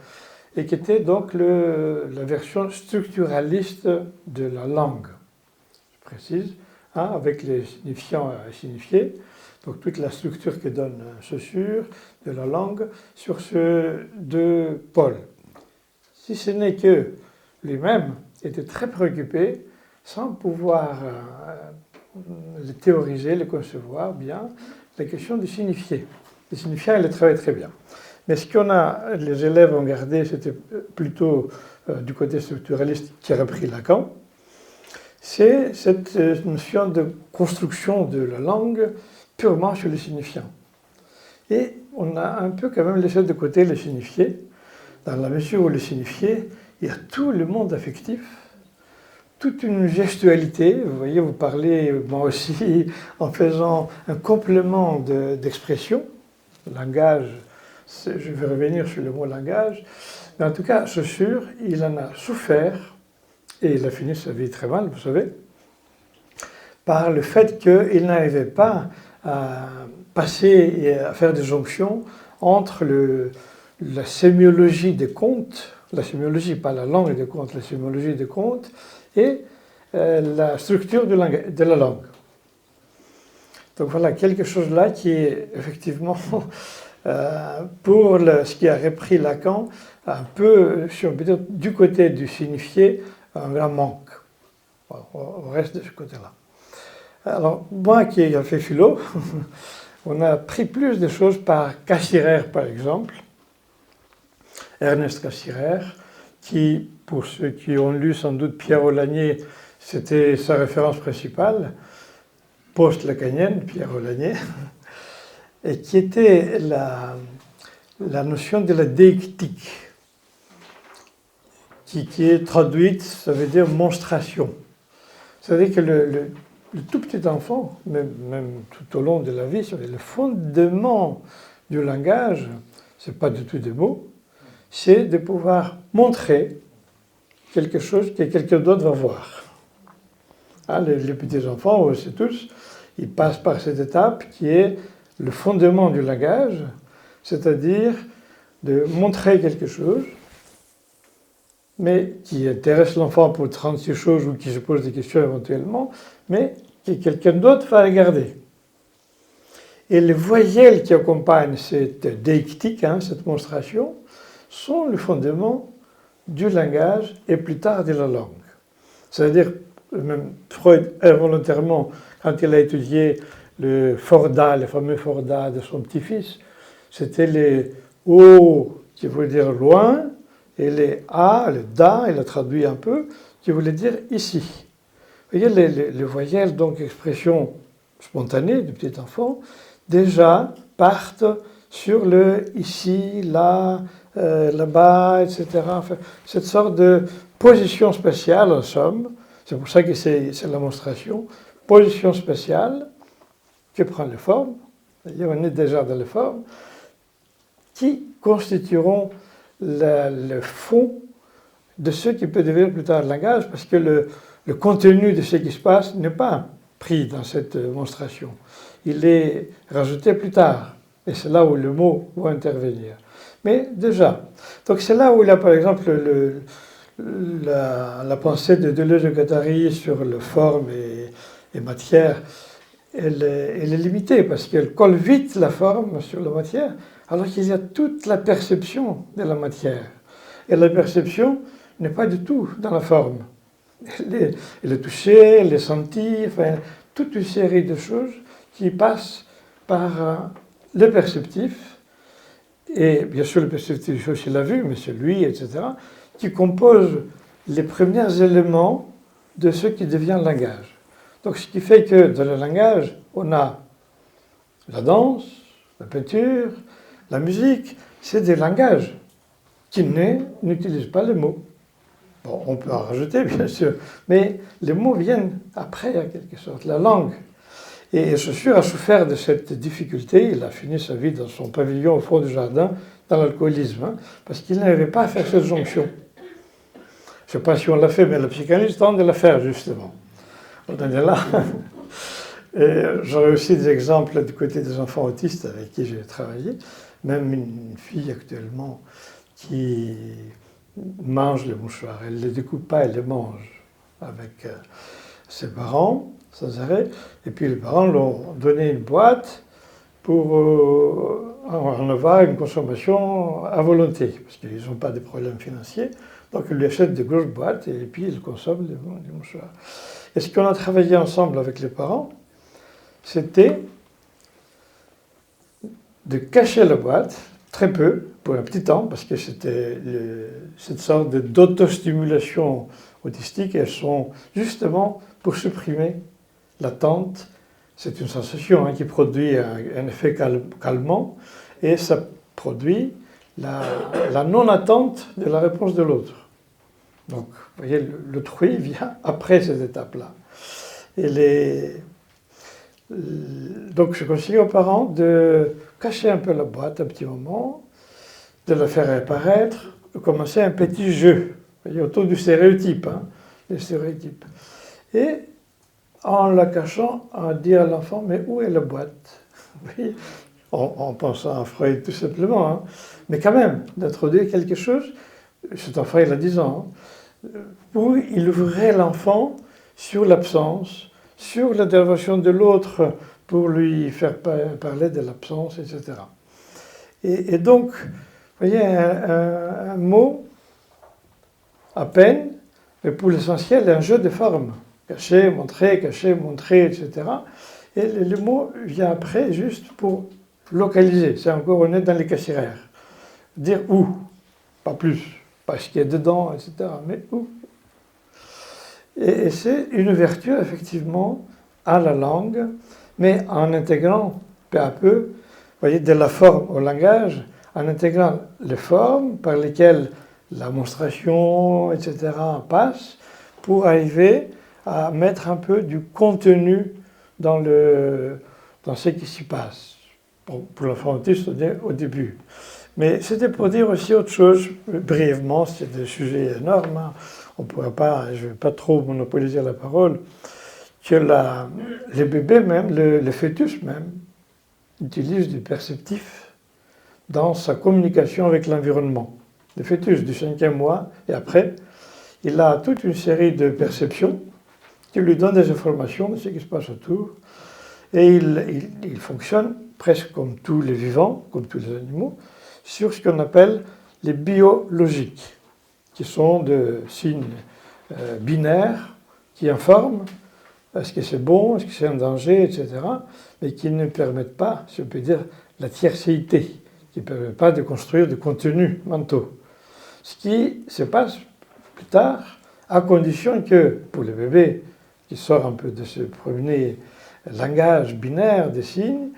et qui était donc la version structuraliste de la langue, je précise, avec les signifiants à signifier. Donc toute la structure que donne chaussure de la langue sur ces deux pôles. Si ce n'est que lui-même était très préoccupé, sans pouvoir le théoriser, le concevoir bien, la question du signifié. Le signifiant, il le travaille très bien. Mais ce les élèves ont gardé, c'était plutôt du côté structuraliste qui a repris Lacan, c'est cette notion de construction de la langue purement sur le signifiant. Et on a un peu quand même laissé de côté le signifié, dans la mesure où le signifié, il y a tout le monde affectif, toute une gestualité. Vous voyez, vous parlez, moi aussi, en faisant un complément d'expression, langage. Je vais revenir sur le mot langage. Mais en tout cas, Saussure, il en a souffert, et il a fini sa vie très mal, vous savez, par le fait qu'il n'arrivait pas à passer et à faire des jonctions entre la sémiologie des contes, la sémiologie, pas la langue des contes, la sémiologie des contes, et la structure de la langue. Donc voilà, quelque chose là qui est effectivement, pour ce qui a repris Lacan, un peu, si on peut dire, du côté du signifié, un grand manque. On reste de ce côté-là. Alors, moi qui ai fait philo, on a pris plus de choses par Cassirer, par exemple. Ernest Cassirer, qui, pour ceux qui ont lu sans doute Pierre Aulagnier, c'était sa référence principale, post-lacanienne, Pierre Aulagnier, et qui était la notion de la déictique, qui est traduite, ça veut dire monstration. C'est-à-dire que le tout petit enfant, même tout au long de la vie, le fondement du langage, ce n'est pas du tout des mots, c'est de pouvoir montrer quelque chose que quelqu'un d'autre va voir. Hein, les petits enfants, on le sait tous, ils passent par cette étape qui est le fondement du langage, c'est-à-dire de montrer quelque chose, mais qui intéresse l'enfant pour 36 choses ou qui se pose des questions éventuellement, mais que quelqu'un d'autre va regarder. Et les voyelles qui accompagnent cette déictique, cette monstration, sont le fondement du langage et plus tard de la langue. C'est-à-dire, même Freud, involontairement, quand il a étudié le Forda, le fameux Forda de son petit-fils, c'était les O qui voulaient dire loin, et les A, le Da, il a traduit un peu, qui voulait dire ici. Vous voyez, les voyelles, donc expression spontanée du petit enfant, déjà partent sur le ici, là, là-bas, etc. Enfin, cette sorte de position spatiale, en somme, c'est pour ça que c'est la monstration, position spatiale qui prend les formes, c'est-à-dire on est déjà dans les formes, qui constitueront le fond de ce qui peut devenir plus tard le langage, parce que le contenu de ce qui se passe n'est pas pris dans cette monstration. Il est rajouté plus tard, et c'est là où le mot va intervenir. Mais déjà, donc c'est là où il y a par exemple la pensée de Deleuze-Guattari sur la forme et matière, elle est limitée parce qu'elle colle vite la forme sur la matière, alors qu'il y a toute la perception de la matière. Et la perception n'est pas du tout dans la forme. Elle est touchée, elle est sentie, enfin, toute une série de choses qui passent par le perceptif, et bien sûr le perceptif aussi la vue, mais c'est lui, etc., qui compose les premiers éléments de ce qui devient le langage. Donc ce qui fait que dans le langage, on a la danse, la peinture, la musique, c'est des langages qui n'utilisent pas les mots. Bon, on peut en rajouter, bien sûr, mais les mots viennent après, en quelque sorte, la langue. Et Saussure a souffert de cette difficulté. Il a fini sa vie dans son pavillon au fond du jardin, dans l'alcoolisme, parce qu'il n'arrivait pas à faire cette jonction. Je ne sais pas si on l'a fait, mais le psychanalyste tente de la faire, justement. On en est là. Et j'aurais aussi des exemples du côté des enfants autistes avec qui j'ai travaillé. Même une fille actuellement qui mange les mouchoirs. Elle ne les découpe pas, elle les mange avec ses parents, sans arrêt. Et puis les parents lui ont donné une boîte pour en avoir une consommation à volonté, parce qu'ils n'ont pas de problèmes financiers. Donc ils lui achètent des grosses boîtes et puis ils consomment les mouchoirs. Et ce qu'on a travaillé ensemble avec les parents, c'était de cacher la boîte, très peu, pour un petit temps, parce que c'était cette sorte d'autostimulation autistique, elles sont justement pour supprimer l'attente. C'est une sensation qui produit un effet calmant, et ça produit la non-attente de la réponse de l'autre. Donc, vous voyez, l'autrui vient après cette étape-là. Donc, je conseille aux parents de cacher un peu la boîte un petit moment, de la faire apparaître, de commencer un petit jeu, vous voyez, autour du stéréotype, les stéréotypes. Et en la cachant, à dire à l'enfant, mais où est la boîte? Oui, en pensant à Freud tout simplement, mais quand même, d'introduire quelque chose, cet enfant il a 10 ans, où il ouvrait l'enfant sur l'absence, sur l'intervention de l'autre pour lui faire parler de l'absence, etc. Et donc, vous voyez, un mot, à peine, mais pour l'essentiel, un jeu de formes. Cacher, montrer, etc. Et le mot vient après juste pour localiser. C'est encore, on est dans les cassières. Dire où, pas plus, pas ce qu'il y a dedans, etc. Mais où. Et c'est une ouverture, effectivement, à la langue, mais en intégrant peu à peu, vous voyez, de la forme au langage, en intégrant les formes par lesquelles la monstration, etc., passe, pour arriver à mettre un peu du contenu dans ce qui s'y passe. Pour l'enfant autiste au début. Mais c'était pour dire aussi autre chose, brièvement, c'est des sujets énormes, on pourrait pas, je ne vais pas trop monopoliser la parole, que les bébés même, le fœtus même, utilise du perceptif dans sa communication avec l'environnement. Le fœtus du 5e mois, et après, il a toute une série de perceptions qui lui donnent des informations de ce qui se passe autour, et il fonctionne presque comme tous les vivants, comme tous les animaux, sur ce qu'on appelle les biologiques, qui sont de signes binaires qui informent est-ce que c'est bon, est-ce que c'est un danger, etc., mais qui ne permettent pas, si on peut dire, la tiercéité, qui ne permet pas de construire des contenus mentaux. Ce qui se passe plus tard, à condition que, pour le bébé qui sort un peu de ce premier langage binaire des signes,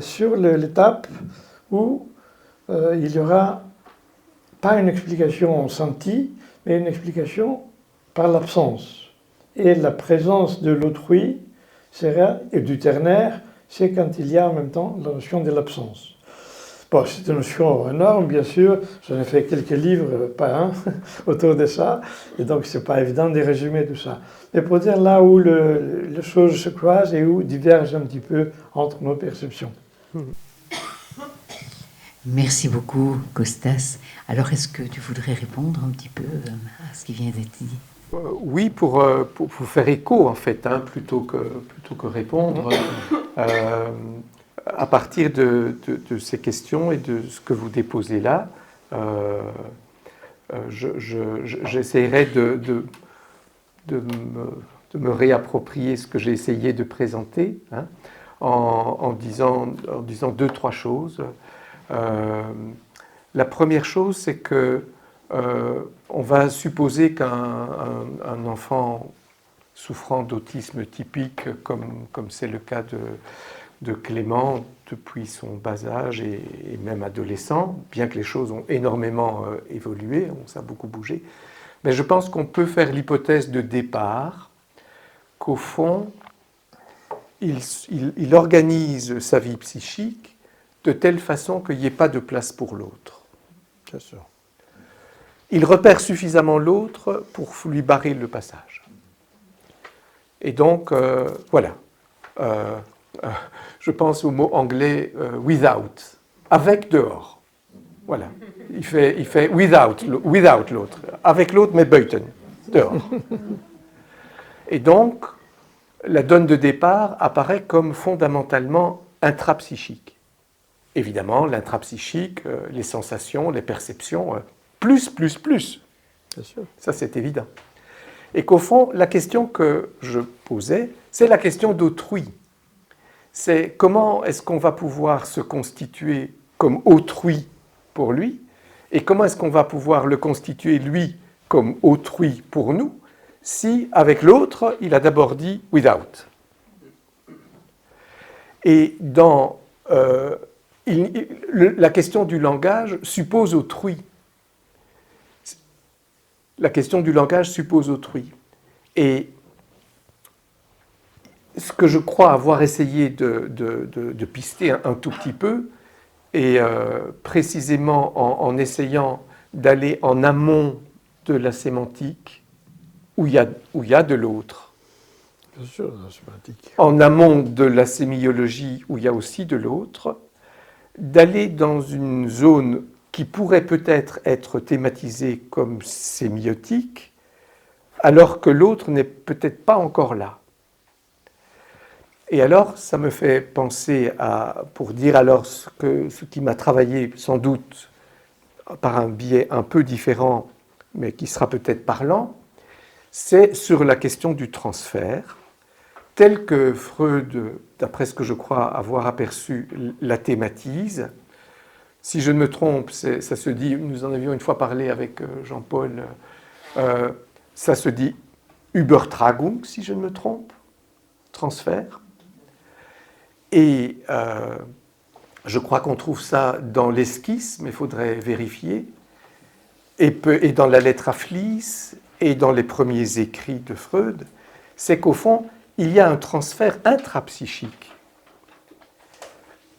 sur l'étape où il n'y aura pas une explication sentie, mais une explication par l'absence. Et la présence de l'autrui et du ternaire, c'est quand il y a en même temps la notion de l'absence. Bon, c'est une notion énorme, bien sûr. J'en ai fait quelques livres, pas un, autour de ça. Et donc, ce n'est pas évident de résumer tout ça. Mais pour dire là où les choses se croisent et où divergent un petit peu entre nos perceptions. Merci beaucoup, Costas. Alors, est-ce que tu voudrais répondre un petit peu à ce qui vient d'être dit? Oui, pour faire écho, en fait, plutôt que répondre. À partir de ces questions et de ce que vous déposez là, j'essaierai de me réapproprier ce que j'ai essayé de présenter, en disant 2-3 choses. La première chose, c'est que on va supposer qu'un enfant souffrant d'autisme typique, comme c'est le cas de Clément depuis son bas âge et même adolescent, bien que les choses ont énormément évolué, ça a beaucoup bougé, mais je pense qu'on peut faire l'hypothèse de départ qu'au fond, il organise sa vie psychique de telle façon qu'il n'y ait pas de place pour l'autre. Bien sûr. Il repère suffisamment l'autre pour lui barrer le passage. Et donc, voilà. Je pense au mot anglais without, avec dehors. Voilà. Il fait without l'autre. Avec l'autre, mais buiten, dehors. Et donc, la donne de départ apparaît comme fondamentalement intrapsychique. Évidemment, l'intrapsychique, les sensations, les perceptions, plus. Bien sûr. Ça, c'est évident. Et qu'au fond, la question que je posais, c'est la question d'autrui. C'est comment est-ce qu'on va pouvoir se constituer comme autrui pour lui, et comment est-ce qu'on va pouvoir le constituer, lui, comme autrui pour nous, si, avec l'autre, il a d'abord dit « without ». Et la question du langage suppose autrui. La question du langage suppose autrui. Et ce que je crois avoir essayé de pister un tout petit peu, et précisément en essayant d'aller en amont de la sémantique, où il y a de l'autre. Bien sûr, la sémantique. En amont de la sémiologie, où il y a aussi de l'autre, d'aller dans une zone qui pourrait peut-être être thématisée comme sémiotique, alors que l'autre n'est peut-être pas encore là. Et alors, ça me fait penser pour dire alors ce qui m'a travaillé sans doute par un biais un peu différent, mais qui sera peut-être parlant, c'est sur la question du transfert, tel que Freud, d'après ce que je crois avoir aperçu, la thématise. Si je ne me trompe, ça se dit, nous en avions une fois parlé avec Jean-Paul, ça se dit Übertragung, si je ne me trompe, transfert. Et je crois qu'on trouve ça dans l'esquisse, mais il faudrait vérifier, et dans la lettre à Fliess, et dans les premiers écrits de Freud, c'est qu'au fond, il y a un transfert intrapsychique.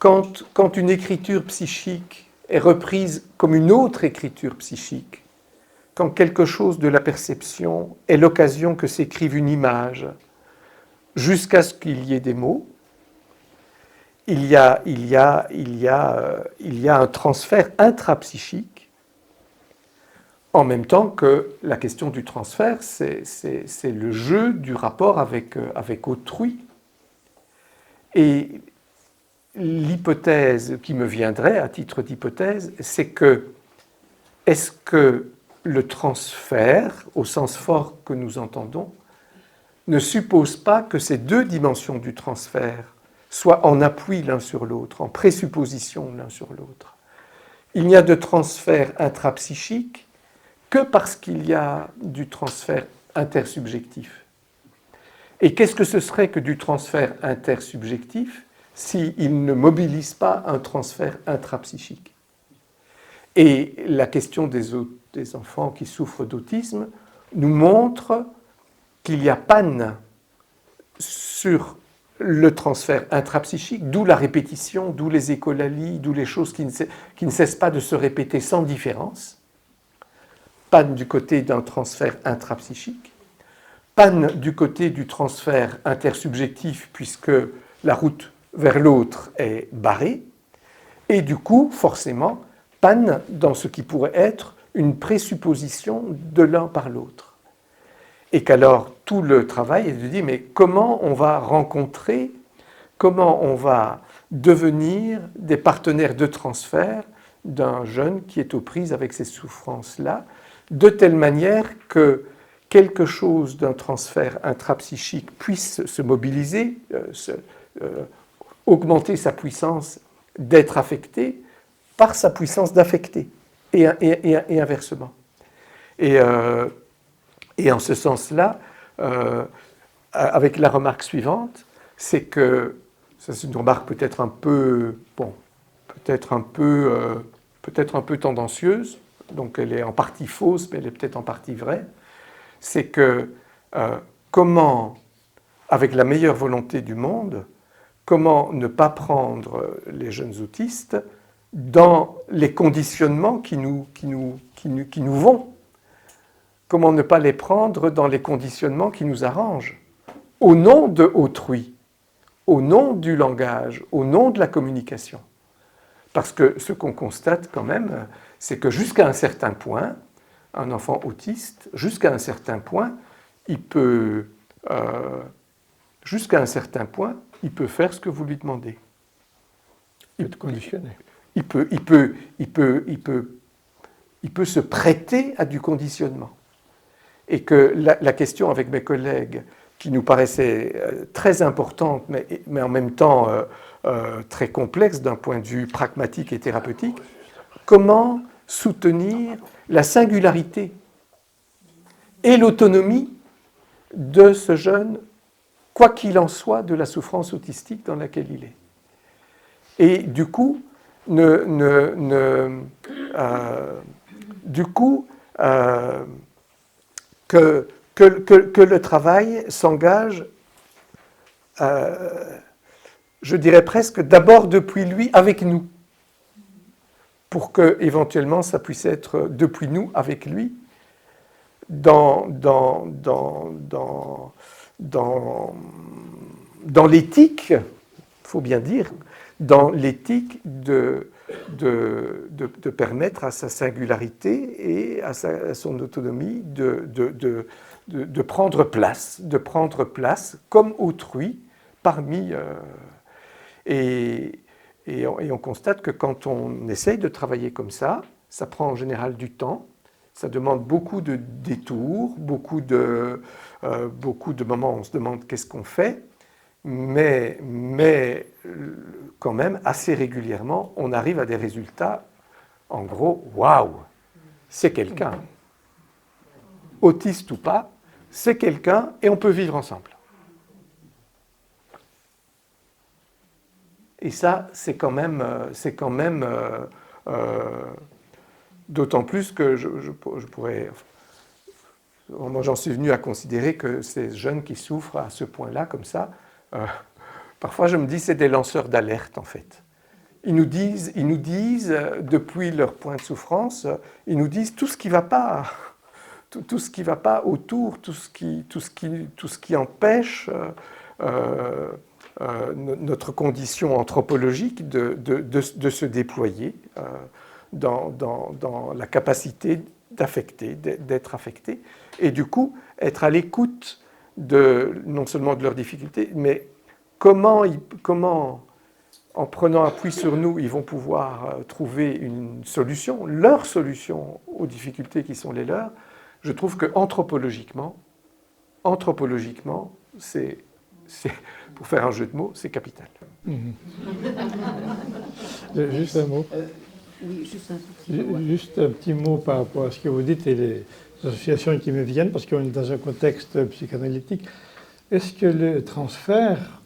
Quand une écriture psychique est reprise comme une autre écriture psychique, quand quelque chose de la perception est l'occasion que s'écrive une image, jusqu'à ce qu'il y ait des mots, il y a un transfert intrapsychique, en même temps que la question du transfert, c'est le jeu du rapport avec autrui. Et l'hypothèse qui me viendrait, à titre d'hypothèse, c'est que est-ce que le transfert, au sens fort que nous entendons, ne suppose pas que ces deux dimensions du transfert soient en appui l'un sur l'autre, en présupposition l'un sur l'autre. Il n'y a de transfert intrapsychique que parce qu'il y a du transfert intersubjectif. Et qu'est-ce que ce serait que du transfert intersubjectif s'il ne mobilise pas un transfert intrapsychique? Et la question des enfants qui souffrent d'autisme nous montre qu'il y a panne sur le transfert intrapsychique, d'où la répétition, d'où les écholalies, d'où les choses qui ne cessent pas de se répéter sans différence. Panne du côté d'un transfert intrapsychique, panne du côté du transfert intersubjectif puisque la route vers l'autre est barrée, et du coup, forcément, panne dans ce qui pourrait être une présupposition de l'un par l'autre. Et qu'alors, tout le travail est de dire, mais comment on va rencontrer, comment on va devenir des partenaires de transfert d'un jeune qui est aux prises avec ces souffrances-là, de telle manière que quelque chose d'un transfert intrapsychique puisse se mobiliser, augmenter sa puissance d'être affecté par sa puissance d'affecter, et inversement. Et en ce sens-là, avec la remarque suivante, c'est que, ça c'est une remarque peut-être un peu tendancieuse, donc elle est en partie fausse, mais elle est peut-être en partie vraie, c'est que comment, avec la meilleure volonté du monde, comment ne pas prendre les jeunes autistes dans les conditionnements qui nous vont, comment ne pas les prendre dans les conditionnements qui nous arrangent, au nom de autrui, au nom du langage, au nom de la communication. Parce que ce qu'on constate quand même, c'est que jusqu'à un certain point, un enfant autiste, jusqu'à un certain point, il peut faire ce que vous lui demandez. Il peut conditionner. Il peut se prêter à du conditionnement. Et que la question avec mes collègues, qui nous paraissait très importante, mais en même temps très complexe d'un point de vue pragmatique et thérapeutique, comment soutenir la singularité et l'autonomie de ce jeune, quoi qu'il en soit de la souffrance autistique dans laquelle il est. Et du coup, que le travail s'engage, je dirais presque d'abord depuis lui avec nous, pour que éventuellement ça puisse être depuis nous avec lui, dans l'éthique, il faut bien dire, dans l'éthique de permettre à sa singularité et à son autonomie de prendre place comme autrui parmi... et on constate que quand on essaye de travailler comme ça prend en général du temps, ça demande beaucoup de détours, beaucoup de moments où on se demande qu'est-ce qu'on fait, mais quand même, assez régulièrement, on arrive à des résultats, en gros, waouh, c'est quelqu'un. Autiste ou pas, c'est quelqu'un et on peut vivre ensemble. Et ça, c'est quand même d'autant plus que je pourrais... Moi, j'en suis venu à considérer que ces jeunes qui souffrent à ce point-là, comme ça, parfois je me dis c'est des lanceurs d'alerte, en fait. Ils nous disent, depuis leur point de souffrance, ils nous disent tout ce qui ne va pas, tout ce qui ne va pas autour, tout ce qui empêche notre condition anthropologique de se déployer dans la capacité d'affecter, d'être affecté, et du coup être à l'écoute non seulement de leurs difficultés, mais comment, en prenant appui sur nous, ils vont pouvoir trouver une solution, leur solution aux difficultés qui sont les leurs. Je trouve que anthropologiquement, c'est pour faire un jeu de mots, c'est capital. Juste un mot. Oui, juste un petit mot par rapport à ce que vous dites et les associations qui me viennent, parce qu'on est dans un contexte psychanalytique. Est-ce que le transfert,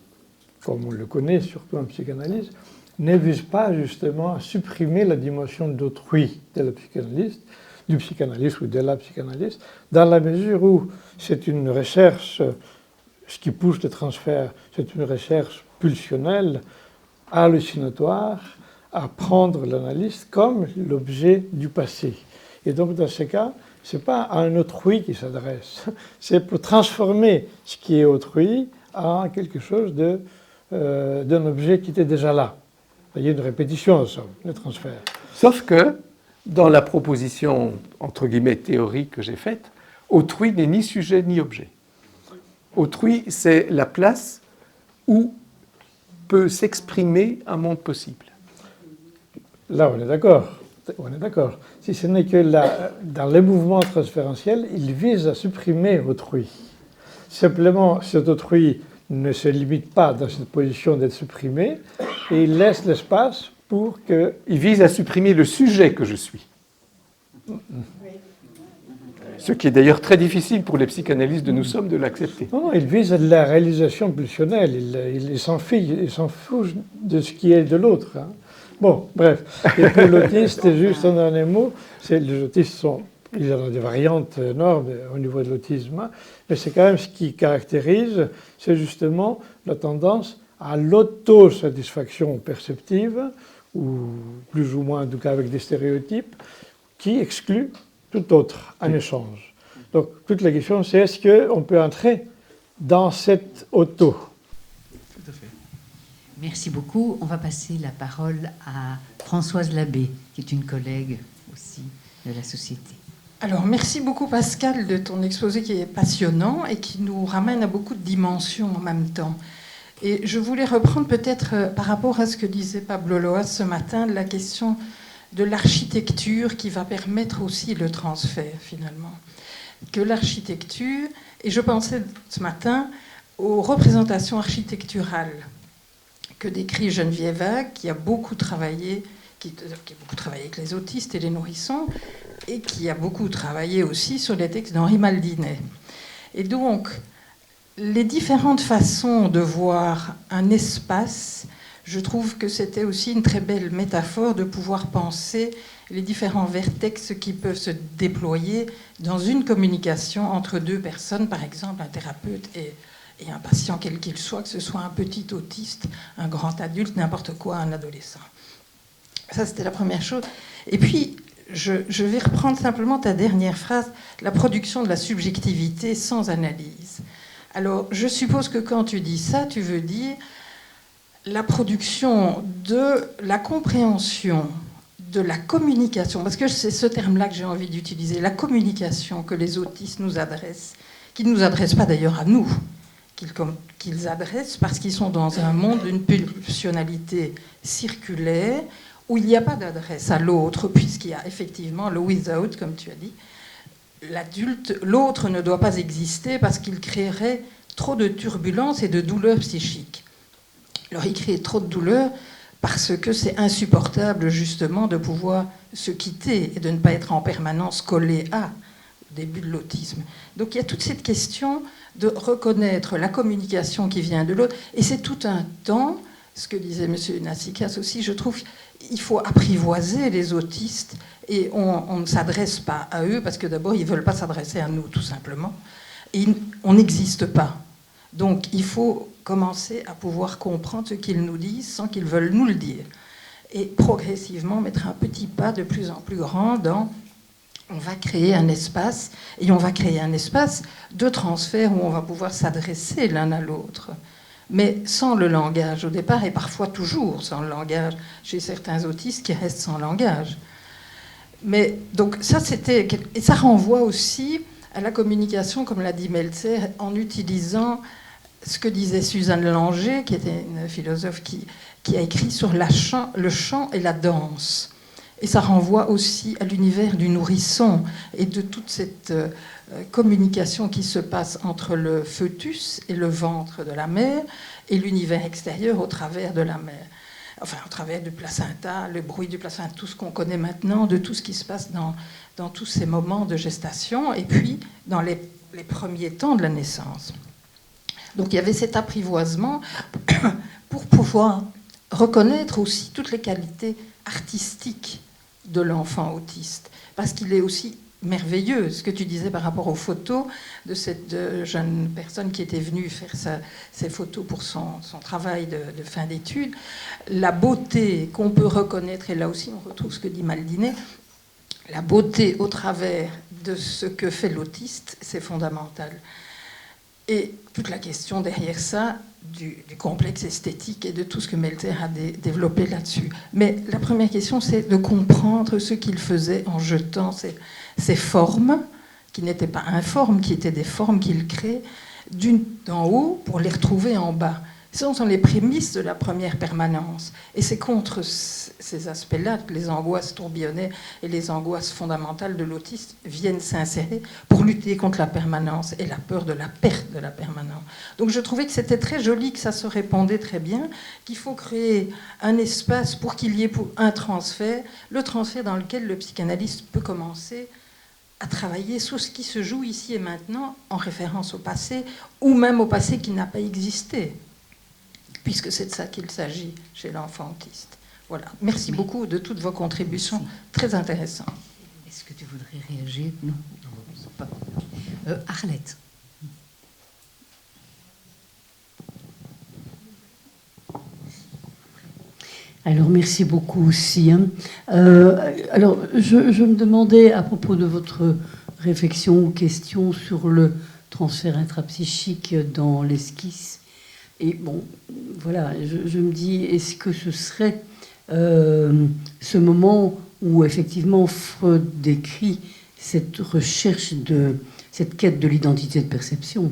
comme on le connaît surtout en psychanalyse, ne vise pas justement à supprimer la dimension d'autrui de la psychanalyste, du psychanalyste ou de la psychanalyste, dans la mesure où c'est une recherche, ce qui pousse le transfert, c'est une recherche pulsionnelle, hallucinatoire, à prendre l'analyste comme l'objet du passé. Et donc, dans ce cas, ce n'est pas à un autrui qui s'adresse, c'est pour transformer ce qui est autrui en quelque chose d'un objet qui était déjà là. Il y a une répétition, en somme, le transfert. Sauf que, dans la proposition, entre guillemets, théorique que j'ai faite, autrui n'est ni sujet ni objet. Autrui, c'est la place où peut s'exprimer un monde possible. Là, on est d'accord. Si ce n'est que dans les mouvements transférentiels, il vise à supprimer autrui. Simplement, cet autrui ne se limite pas dans cette position d'être supprimé, et il laisse l'espace pour que... Il vise à supprimer le sujet que je suis. Ce qui est d'ailleurs très difficile pour les psychanalystes de nous sommes de l'accepter. Non, il vise à la réalisation pulsionnelle. Il s'en fout de ce qui est de l'autre. Hein. Bon, bref. Et pour l'autiste, juste un dernier mot, les autistes il y en a des variantes énormes au niveau de l'autisme, mais c'est quand même ce qui caractérise, c'est justement la tendance à l'autosatisfaction perceptive, ou plus ou moins en tout cas avec des stéréotypes, qui exclut tout autre en échange. Donc toute la question, c'est est-ce qu'on peut entrer dans cette auto ? Tout à fait. Merci beaucoup. On va passer la parole à Françoise Labbé, qui est une collègue aussi de la société. Alors, merci beaucoup Pascal de ton exposé qui est passionnant et qui nous ramène à beaucoup de dimensions en même temps. Et je voulais reprendre peut-être par rapport à ce que disait Pablo Loas ce matin, la question de l'architecture qui va permettre aussi le transfert finalement. Que l'architecture, et je pensais ce matin aux représentations architecturales que décrit Geneviève Hague, qui a beaucoup travaillé, qui a beaucoup travaillé avec les autistes et les nourrissons, et qui a beaucoup travaillé aussi sur les textes d'Henri Maldinet. Et donc, les différentes façons de voir un espace, je trouve que c'était aussi une très belle métaphore de pouvoir penser les différents vertex qui peuvent se déployer dans une communication entre deux personnes, par exemple un thérapeute et un patient quel qu'il soit, que ce soit un petit autiste, un grand adulte, n'importe quoi, un adolescent. Ça, c'était la première chose. Et puis, je vais reprendre simplement ta dernière phrase, la production de la subjectivité sans analyse. Alors, je suppose que quand tu dis ça, tu veux dire la production de la compréhension, de la communication, parce que c'est ce terme-là que j'ai envie d'utiliser, la communication que les autistes nous adressent, qu'ils ne nous adressent pas d'ailleurs à nous, qu'ils adressent parce qu'ils sont dans un monde d'une pulsionalité circulaire, où il n'y a pas d'adresse à l'autre, puisqu'il y a effectivement le without, comme tu as dit. L'autre ne doit pas exister parce qu'il créerait trop de turbulences et de douleurs psychiques. Alors il crée trop de douleurs parce que c'est insupportable justement de pouvoir se quitter et de ne pas être en permanence collé au début de l'autisme. Donc il y a toute cette question de reconnaître la communication qui vient de l'autre, et c'est tout un temps, ce que disait M. Nassikas aussi, je trouve qu'il faut apprivoiser les autistes, et on ne s'adresse pas à eux parce que d'abord ils ne veulent pas s'adresser à nous tout simplement, et on n'existe pas. Donc il faut commencer à pouvoir comprendre ce qu'ils nous disent sans qu'ils veulent nous le dire. Et progressivement mettre un petit pas de plus en plus grand dans on va créer un espace, et on va créer un espace de transfert où on va pouvoir s'adresser l'un à l'autre. Mais sans le langage au départ, et parfois toujours sans le langage, chez certains autistes qui restent sans langage. Mais donc ça, et ça renvoie aussi à la communication, comme l'a dit Meltzer, en utilisant ce que disait Suzanne Langer, qui était une philosophe qui a écrit sur le chant et la danse. Et ça renvoie aussi à l'univers du nourrisson et de toute cette communication qui se passe entre le fœtus et le ventre de la mère et l'univers extérieur au travers de la mère. Enfin, au travers du placenta, le bruit du placenta, tout ce qu'on connaît maintenant, de tout ce qui se passe dans tous ces moments de gestation, et puis dans les premiers temps de la naissance. Donc il y avait cet apprivoisement pour pouvoir reconnaître aussi toutes les qualités artistiques de l'enfant autiste, parce qu'il est aussi merveilleux, ce que tu disais par rapport aux photos de cette jeune personne qui était venue faire ses photos pour son travail de fin d'études, la beauté qu'on peut reconnaître, et là aussi on retrouve ce que dit Maldinet, la beauté au travers de ce que fait l'autiste, c'est fondamental. Et toute la question derrière ça, du complexe esthétique et de tout ce que Meltzer a développé là-dessus. Mais la première question, c'est de comprendre ce qu'il faisait en jetant ces formes, qui n'étaient pas informes, qui étaient des formes qu'il crée, d'en haut pour les retrouver en bas. Ce sont les prémices de la première permanence. Et c'est contre ces aspects-là que les angoisses tourbillonnaires et les angoisses fondamentales de l'autiste viennent s'insérer pour lutter contre la permanence et la peur de la perte de la permanence. Donc je trouvais que c'était très joli, que ça se répondait très bien, qu'il faut créer un espace pour qu'il y ait un transfert, le transfert dans lequel le psychanalyste peut commencer à travailler sur ce qui se joue ici et maintenant en référence au passé, ou même au passé qui n'a pas existé, puisque c'est de ça qu'il s'agit chez l'enfant autiste. Voilà. Merci beaucoup de toutes vos contributions. Merci. Très intéressantes. Est-ce que tu voudrais réagir? Non, pas. Arlette. Alors, merci beaucoup aussi. Alors, je me demandais, à propos de votre réflexion ou question sur le transfert intrapsychique dans l'esquisse, et bon, voilà, je me dis, est-ce que ce serait ce moment où effectivement Freud décrit cette recherche cette quête de l'identité de perception?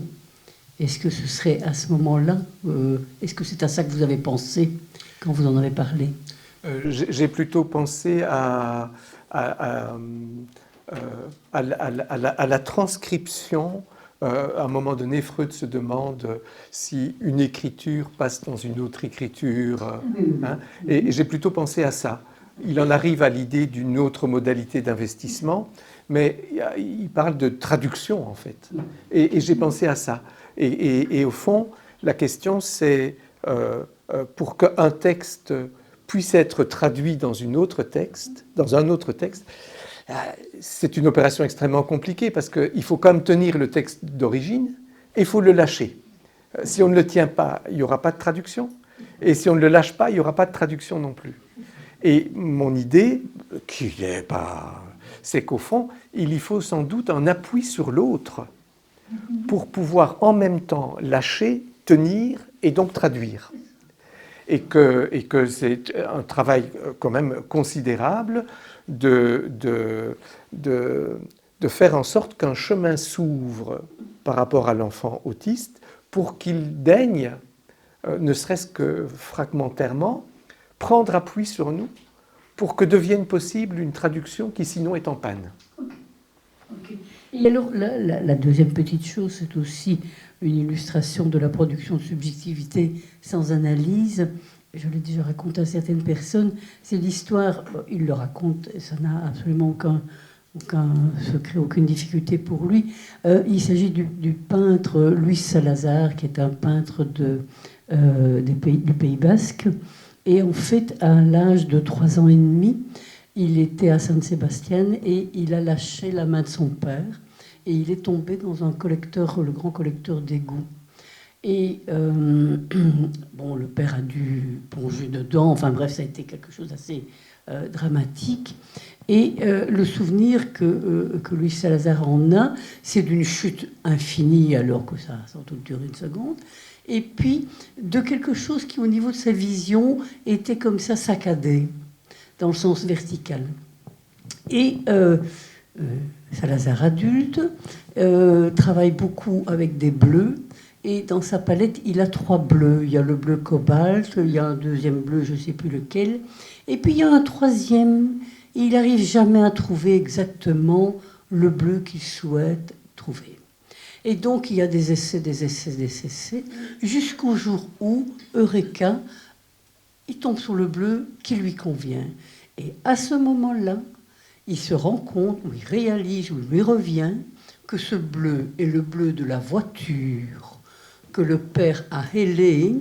Est-ce que ce serait à ce moment-là, est-ce que c'est à ça que vous avez pensé quand vous en avez parlé? J'ai plutôt pensé à la transcription. À un moment donné, Freud se demande si une écriture passe dans une autre écriture. Hein, et j'ai plutôt pensé à ça. il en arrive à l'idée d'une autre modalité d'investissement, mais il parle de traduction, en fait. Et j'ai pensé à ça. Et au fond, la question, c'est pour qu'un texte puisse être traduit dans un autre texte, c'est une opération extrêmement compliquée parce qu'il faut quand même tenir le texte d'origine et il faut le lâcher. Si on ne le tient pas, il n'y aura pas de traduction. Et si on ne le lâche pas, il n'y aura pas de traduction non plus. Et mon idée, qui n'est pas... c'est qu'au fond, il y faut sans doute un appui sur l'autre pour pouvoir en même temps lâcher, tenir et donc traduire. Et que c'est un travail quand même considérable de faire en sorte qu'un chemin s'ouvre par rapport à l'enfant autiste pour qu'il daigne, ne serait-ce que fragmentairement, prendre appui sur nous pour que devienne possible une traduction qui sinon est en panne. Okay. Et alors, la deuxième petite chose, c'est aussi une illustration de la production de subjectivité sans analyse. Je l'ai déjà raconté à certaines personnes. C'est l'histoire, il le raconte, et ça n'a absolument aucun secret, aucune difficulté pour lui. Il s'agit du peintre Luis Salazar, qui est un peintre du Pays Basque. Et en fait, à l'âge de 3 ans et demi, il était à San Sebastián et il a lâché la main de son père. Et il est tombé dans un collecteur, le grand collecteur d'égouts. Et bon, le père a dû plonger dedans. Enfin bref, ça a été quelque chose d'assez dramatique. Et le souvenir que Luis Salazar en a, c'est d'une chute infinie, alors que ça a sans doute duré une seconde. Et puis de quelque chose qui, au niveau de sa vision, était comme ça saccadé, dans le sens vertical. Et Salazar adulte travaille beaucoup avec des bleus. Et dans sa palette, il a 3 bleus. Il y a le bleu cobalt, il y a un deuxième bleu, je ne sais plus lequel. Et puis il y a un troisième. Et il n'arrive jamais à trouver exactement le bleu qu'il souhaite trouver. Et donc il y a des essais, jusqu'au jour où, Eureka, il tombe sur le bleu qui lui convient. Et à ce moment-là, il se rend compte, ou il réalise, ou il lui revient, que ce bleu est le bleu de la voiture que le père a hélé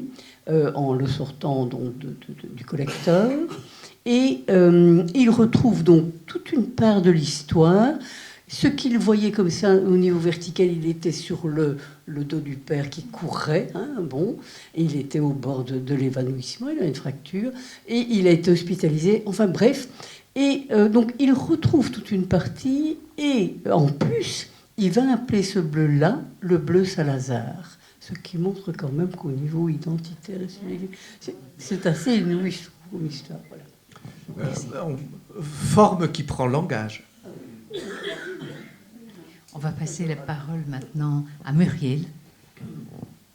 en le sortant donc du collecteur. Et il retrouve donc toute une part de l'histoire. Ce qu'il voyait comme ça au niveau vertical, il était sur le dos du père qui courait, bon, et il était au bord de l'évanouissement, il a une fracture, et il a été hospitalisé, enfin bref. Et donc il retrouve toute une partie, et en plus, il va appeler ce bleu-là le bleu Salazar. Ce qui montre quand même qu'au niveau identitaire, c'est assez inouï comme histoire. Voilà. Forme qui prend langage. On va passer la parole maintenant à Muriel,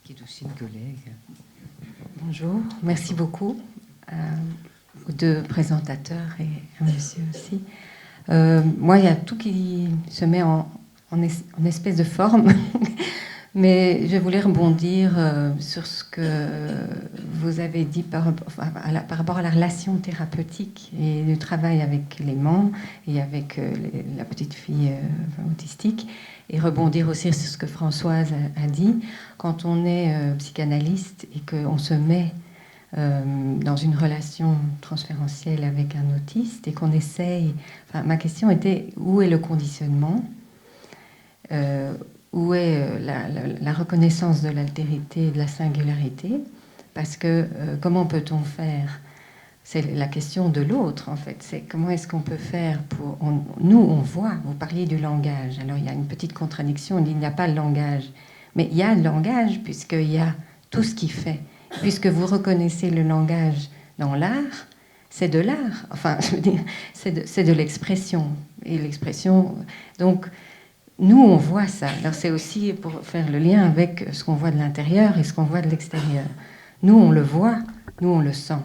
qui est aussi une collègue. Bonjour, merci beaucoup aux 2 présentateurs et à monsieur aussi. Moi, il y a tout qui se met en espèce de forme. Mais je voulais rebondir sur ce que vous avez dit par rapport à la relation thérapeutique et le travail avec l'aimant et avec la petite fille autistique. Et rebondir aussi sur ce que Françoise a dit. Quand on est psychanalyste et qu'on se met dans une relation transférentielle avec un autiste et qu'on essaye... Enfin, ma question était, où est le conditionnement ? Où est la reconnaissance de l'altérité et de la singularité? Parce que comment peut-on faire? C'est la question de l'autre, en fait. C'est comment est-ce qu'on peut faire pour... Nous, on voit, vous parliez du langage. Alors, il y a une petite contradiction, il n'y a pas le langage. Mais il y a le langage, puisqu'il y a tout ce qui fait. Puisque vous reconnaissez le langage dans l'art, c'est de l'art. Enfin, je veux dire, c'est de l'expression. Et l'expression... Donc... Nous, on voit ça. Alors, c'est aussi pour faire le lien avec ce qu'on voit de l'intérieur et ce qu'on voit de l'extérieur. Nous, on le voit, nous, on le sent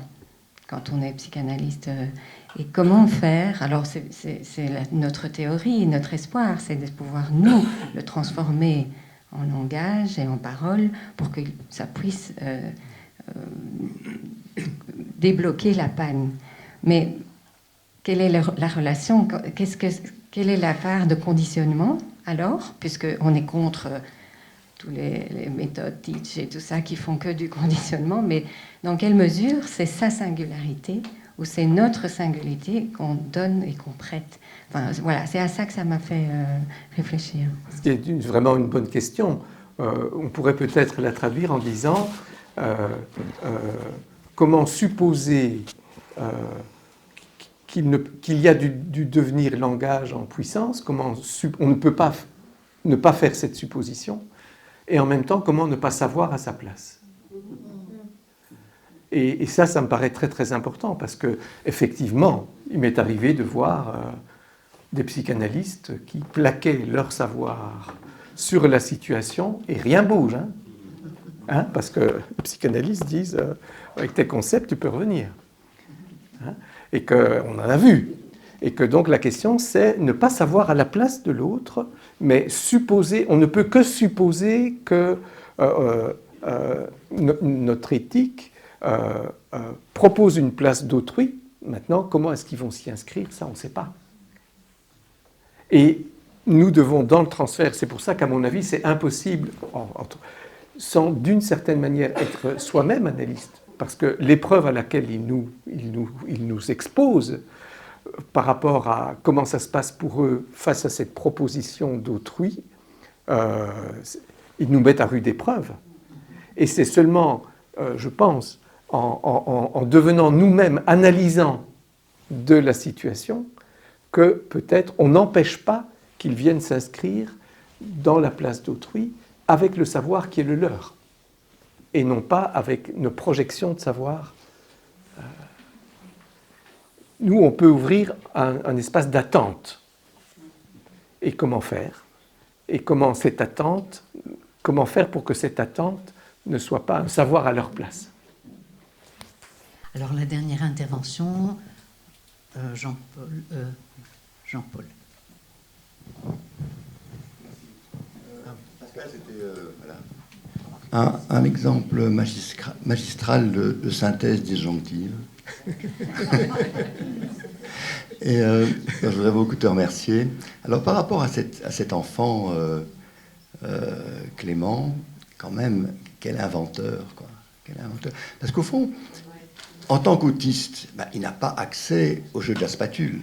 quand on est psychanalyste. Et comment faire? Alors, c'est notre théorie, notre espoir, c'est de pouvoir, nous, le transformer en langage et en parole pour que ça puisse débloquer la panne. Mais quelle est la relation, quelle est la part de conditionnement alors, puisqu'on est contre toutes les méthodes teach et tout ça qui font que du conditionnement, mais dans quelle mesure c'est sa singularité ou c'est notre singularité qu'on donne et qu'on prête. Enfin, voilà, c'est à ça que ça m'a fait réfléchir. C'est vraiment une bonne question. On pourrait peut-être la traduire en disant comment supposer qu'il y a du devenir langage en puissance, comment on ne peut pas ne pas faire cette supposition, et en même temps, comment ne pas savoir à sa place. Et ça me paraît très très important, parce que effectivement, il m'est arrivé de voir des psychanalystes qui plaquaient leur savoir sur la situation, et rien bouge. Parce que les psychanalystes disent, avec tes concepts, tu peux revenir. Et qu'on en a vu. Et que donc la question, c'est ne pas savoir à la place de l'autre, mais supposer, on ne peut que supposer que notre éthique propose une place d'autrui. Maintenant, comment est-ce qu'ils vont s'y inscrire? Ça, on ne sait pas. Et nous devons, dans le transfert, c'est pour ça qu'à mon avis, c'est impossible, sans d'une certaine manière être soi-même analyste, parce que l'épreuve à laquelle il nous expose par rapport à comment ça se passe pour eux face à cette proposition d'autrui, ils nous mettent à rude épreuve. Et c'est seulement, je pense, en devenant nous-mêmes analysants de la situation que peut-être on n'empêche pas qu'ils viennent s'inscrire dans la place d'autrui avec le savoir qui est le leur, et non pas avec nos projections de savoir. Nous, on peut ouvrir un espace d'attente. Et comment faire? Et comment faire pour que cette attente ne soit pas un savoir à leur place? Alors la dernière intervention, Jean-Paul. Pascal, c'était un exemple magistral de synthèse disjonctive. Et je voudrais beaucoup te remercier. Alors par rapport à cet enfant Clément, quand même, quel inventeur, quoi. Quel inventeur. Parce qu'au fond, en tant qu'autiste, il n'a pas accès au jeu de la spatule.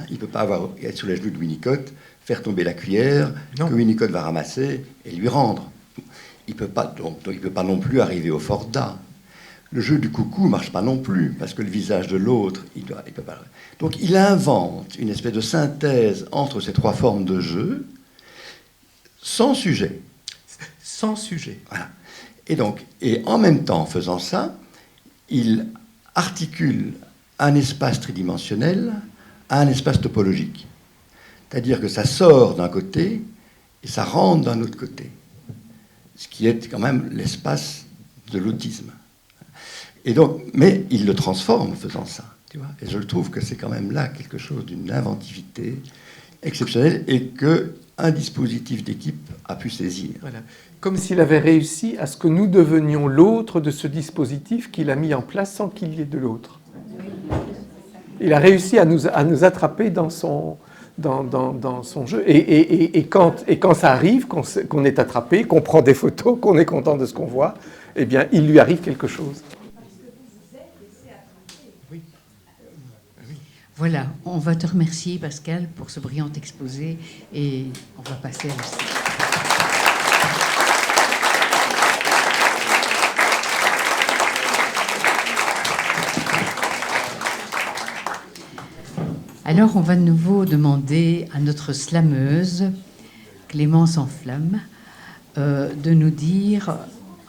Il ne peut pas être sous la joue de Winnicott, faire tomber la cuillère, que Winnicott va ramasser et lui rendre. Il ne peut pas non plus arriver au Forda. Le jeu du coucou ne marche pas non plus, parce que le visage de l'autre, il peut pas. Donc il invente une espèce de synthèse entre ces trois formes de jeu, sans sujet. Sans sujet. Voilà. Et en même temps, en faisant ça, il articule un espace tridimensionnel à un espace topologique. C'est-à-dire que ça sort d'un côté et ça rentre d'un autre côté. Ce qui est quand même l'espace de l'autisme. Et donc, mais il le transforme en faisant ça. Tu vois, et je trouve que c'est quand même là quelque chose d'une inventivité exceptionnelle et qu'un dispositif d'équipe a pu saisir. Voilà. Comme s'il avait réussi à ce que nous devenions l'autre de ce dispositif qu'il a mis en place sans qu'il y ait de l'autre. Il a réussi à nous attraper dans son jeu. Et quand ça arrive, qu'on est attrapé, qu'on prend des photos, qu'on est content de ce qu'on voit, eh bien, il lui arrive quelque chose. Voilà, on va te remercier, Pascal, pour ce brillant exposé, et on va passer à Lucie. Alors, on va de nouveau demander à notre slameuse, Clémence Enflamme, de nous dire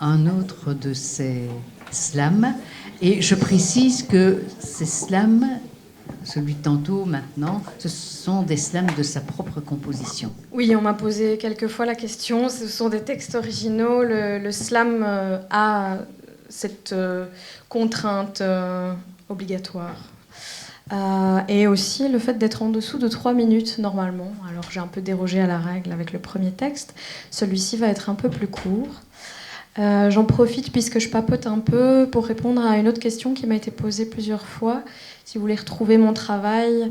un autre de ses slams. Et je précise que ces slams, celui de tantôt, maintenant, ce sont des slams de sa propre composition. Oui, on m'a posé quelques fois la question. Ce sont des textes originaux. Le slam a cette contrainte obligatoire. Et aussi le fait d'être en dessous de 3 minutes normalement. Alors j'ai un peu dérogé à la règle avec le premier texte. Celui-ci va être un peu plus court. J'en profite puisque je papote un peu pour répondre à une autre question qui m'a été posée plusieurs fois. Si vous voulez retrouver mon travail,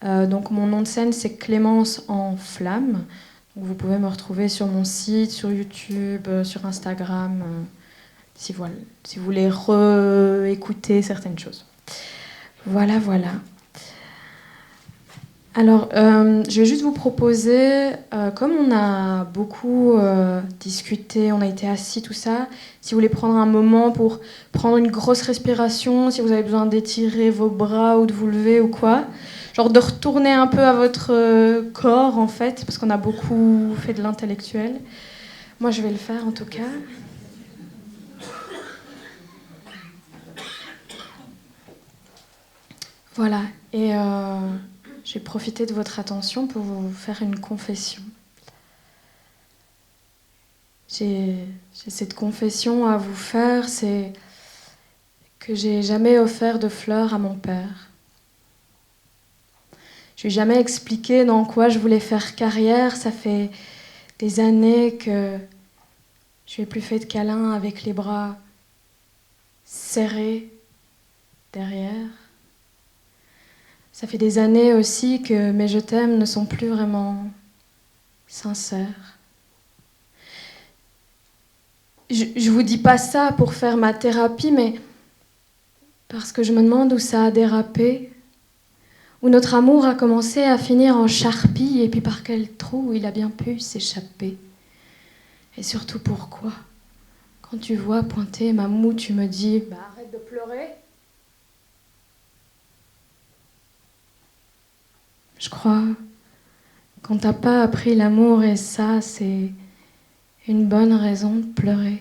donc mon nom de scène c'est Clémence en flamme. Donc vous pouvez me retrouver sur mon site, sur YouTube, sur Instagram, si vous voulez réécouter certaines choses. Voilà. Alors, je vais juste vous proposer, comme on a beaucoup discuté, on a été assis, tout ça, si vous voulez prendre un moment pour prendre une grosse respiration, si vous avez besoin d'étirer vos bras ou de vous lever ou quoi, genre de retourner un peu à votre corps, en fait, parce qu'on a beaucoup fait de l'intellectuel. Moi, je vais le faire, en tout cas. Voilà, et je vais profiter de votre attention pour vous faire une confession. J'ai cette confession à vous faire, c'est que j'ai jamais offert de fleurs à mon père. Je lui ai jamais expliqué dans quoi je voulais faire carrière. Ça fait des années que je lui ai plus fait de câlins avec les bras serrés derrière. Ça fait des années aussi que mes je t'aime ne sont plus vraiment sincères. Je vous dis pas ça pour faire ma thérapie, mais parce que je me demande où ça a dérapé, où notre amour a commencé à finir en charpie, et puis par quel trou il a bien pu s'échapper. Et surtout pourquoi, quand tu vois pointer ma moue, tu me dis « arrête de pleurer ». Je crois qu'on t'a pas appris l'amour, et ça, c'est une bonne raison de pleurer.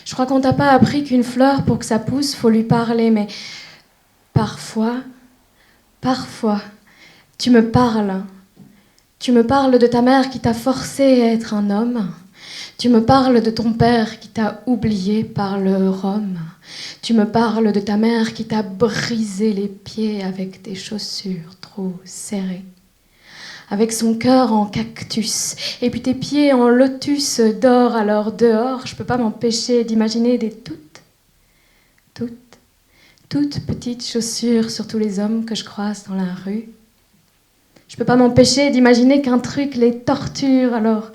Je crois qu'on t'a pas appris qu'une fleur, pour que ça pousse, faut lui parler, mais parfois, tu me parles. Tu me parles de ta mère qui t'a forcé à être un homme. Tu me parles de ton père qui t'a oublié par le rhum. Tu me parles de ta mère qui t'a brisé les pieds avec des chaussures trop serrées. Avec son cœur en cactus, et puis tes pieds en lotus d'or. Alors dehors, je peux pas m'empêcher d'imaginer des toutes petites chaussures sur tous les hommes que je croise dans la rue. Je peux pas m'empêcher d'imaginer qu'un truc les torture, alors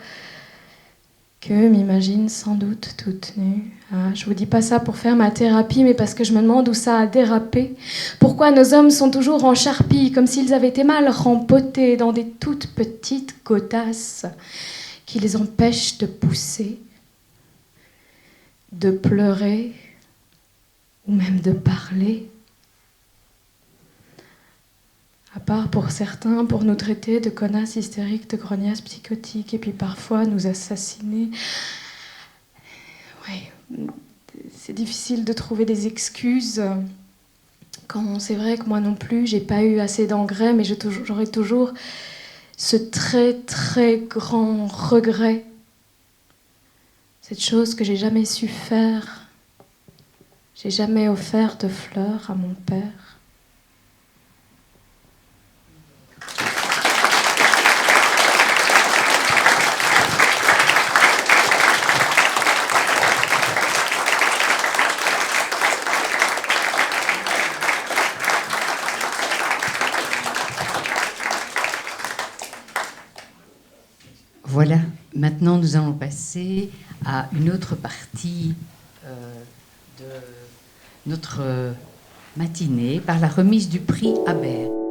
que m'imagine sans doute toute nue. Ah, je vous dis pas ça pour faire ma thérapie, mais parce que je me demande où ça a dérapé. Pourquoi nos hommes sont toujours en charpie, comme s'ils avaient été mal rempotés dans des toutes petites godasses qui les empêchent de pousser, de pleurer ou même de parler. À part pour certains, pour nous traiter de connasses hystériques, de grognasses psychotiques, et puis parfois nous assassiner. Ouais, c'est difficile de trouver des excuses. Quand c'est vrai que moi non plus, j'ai pas eu assez d'engrais, mais j'aurai toujours ce très très grand regret. Cette chose que j'ai jamais su faire. J'ai jamais offert de fleurs à mon père. Voilà, maintenant nous allons passer à une autre partie de notre matinée par la remise du prix Habert.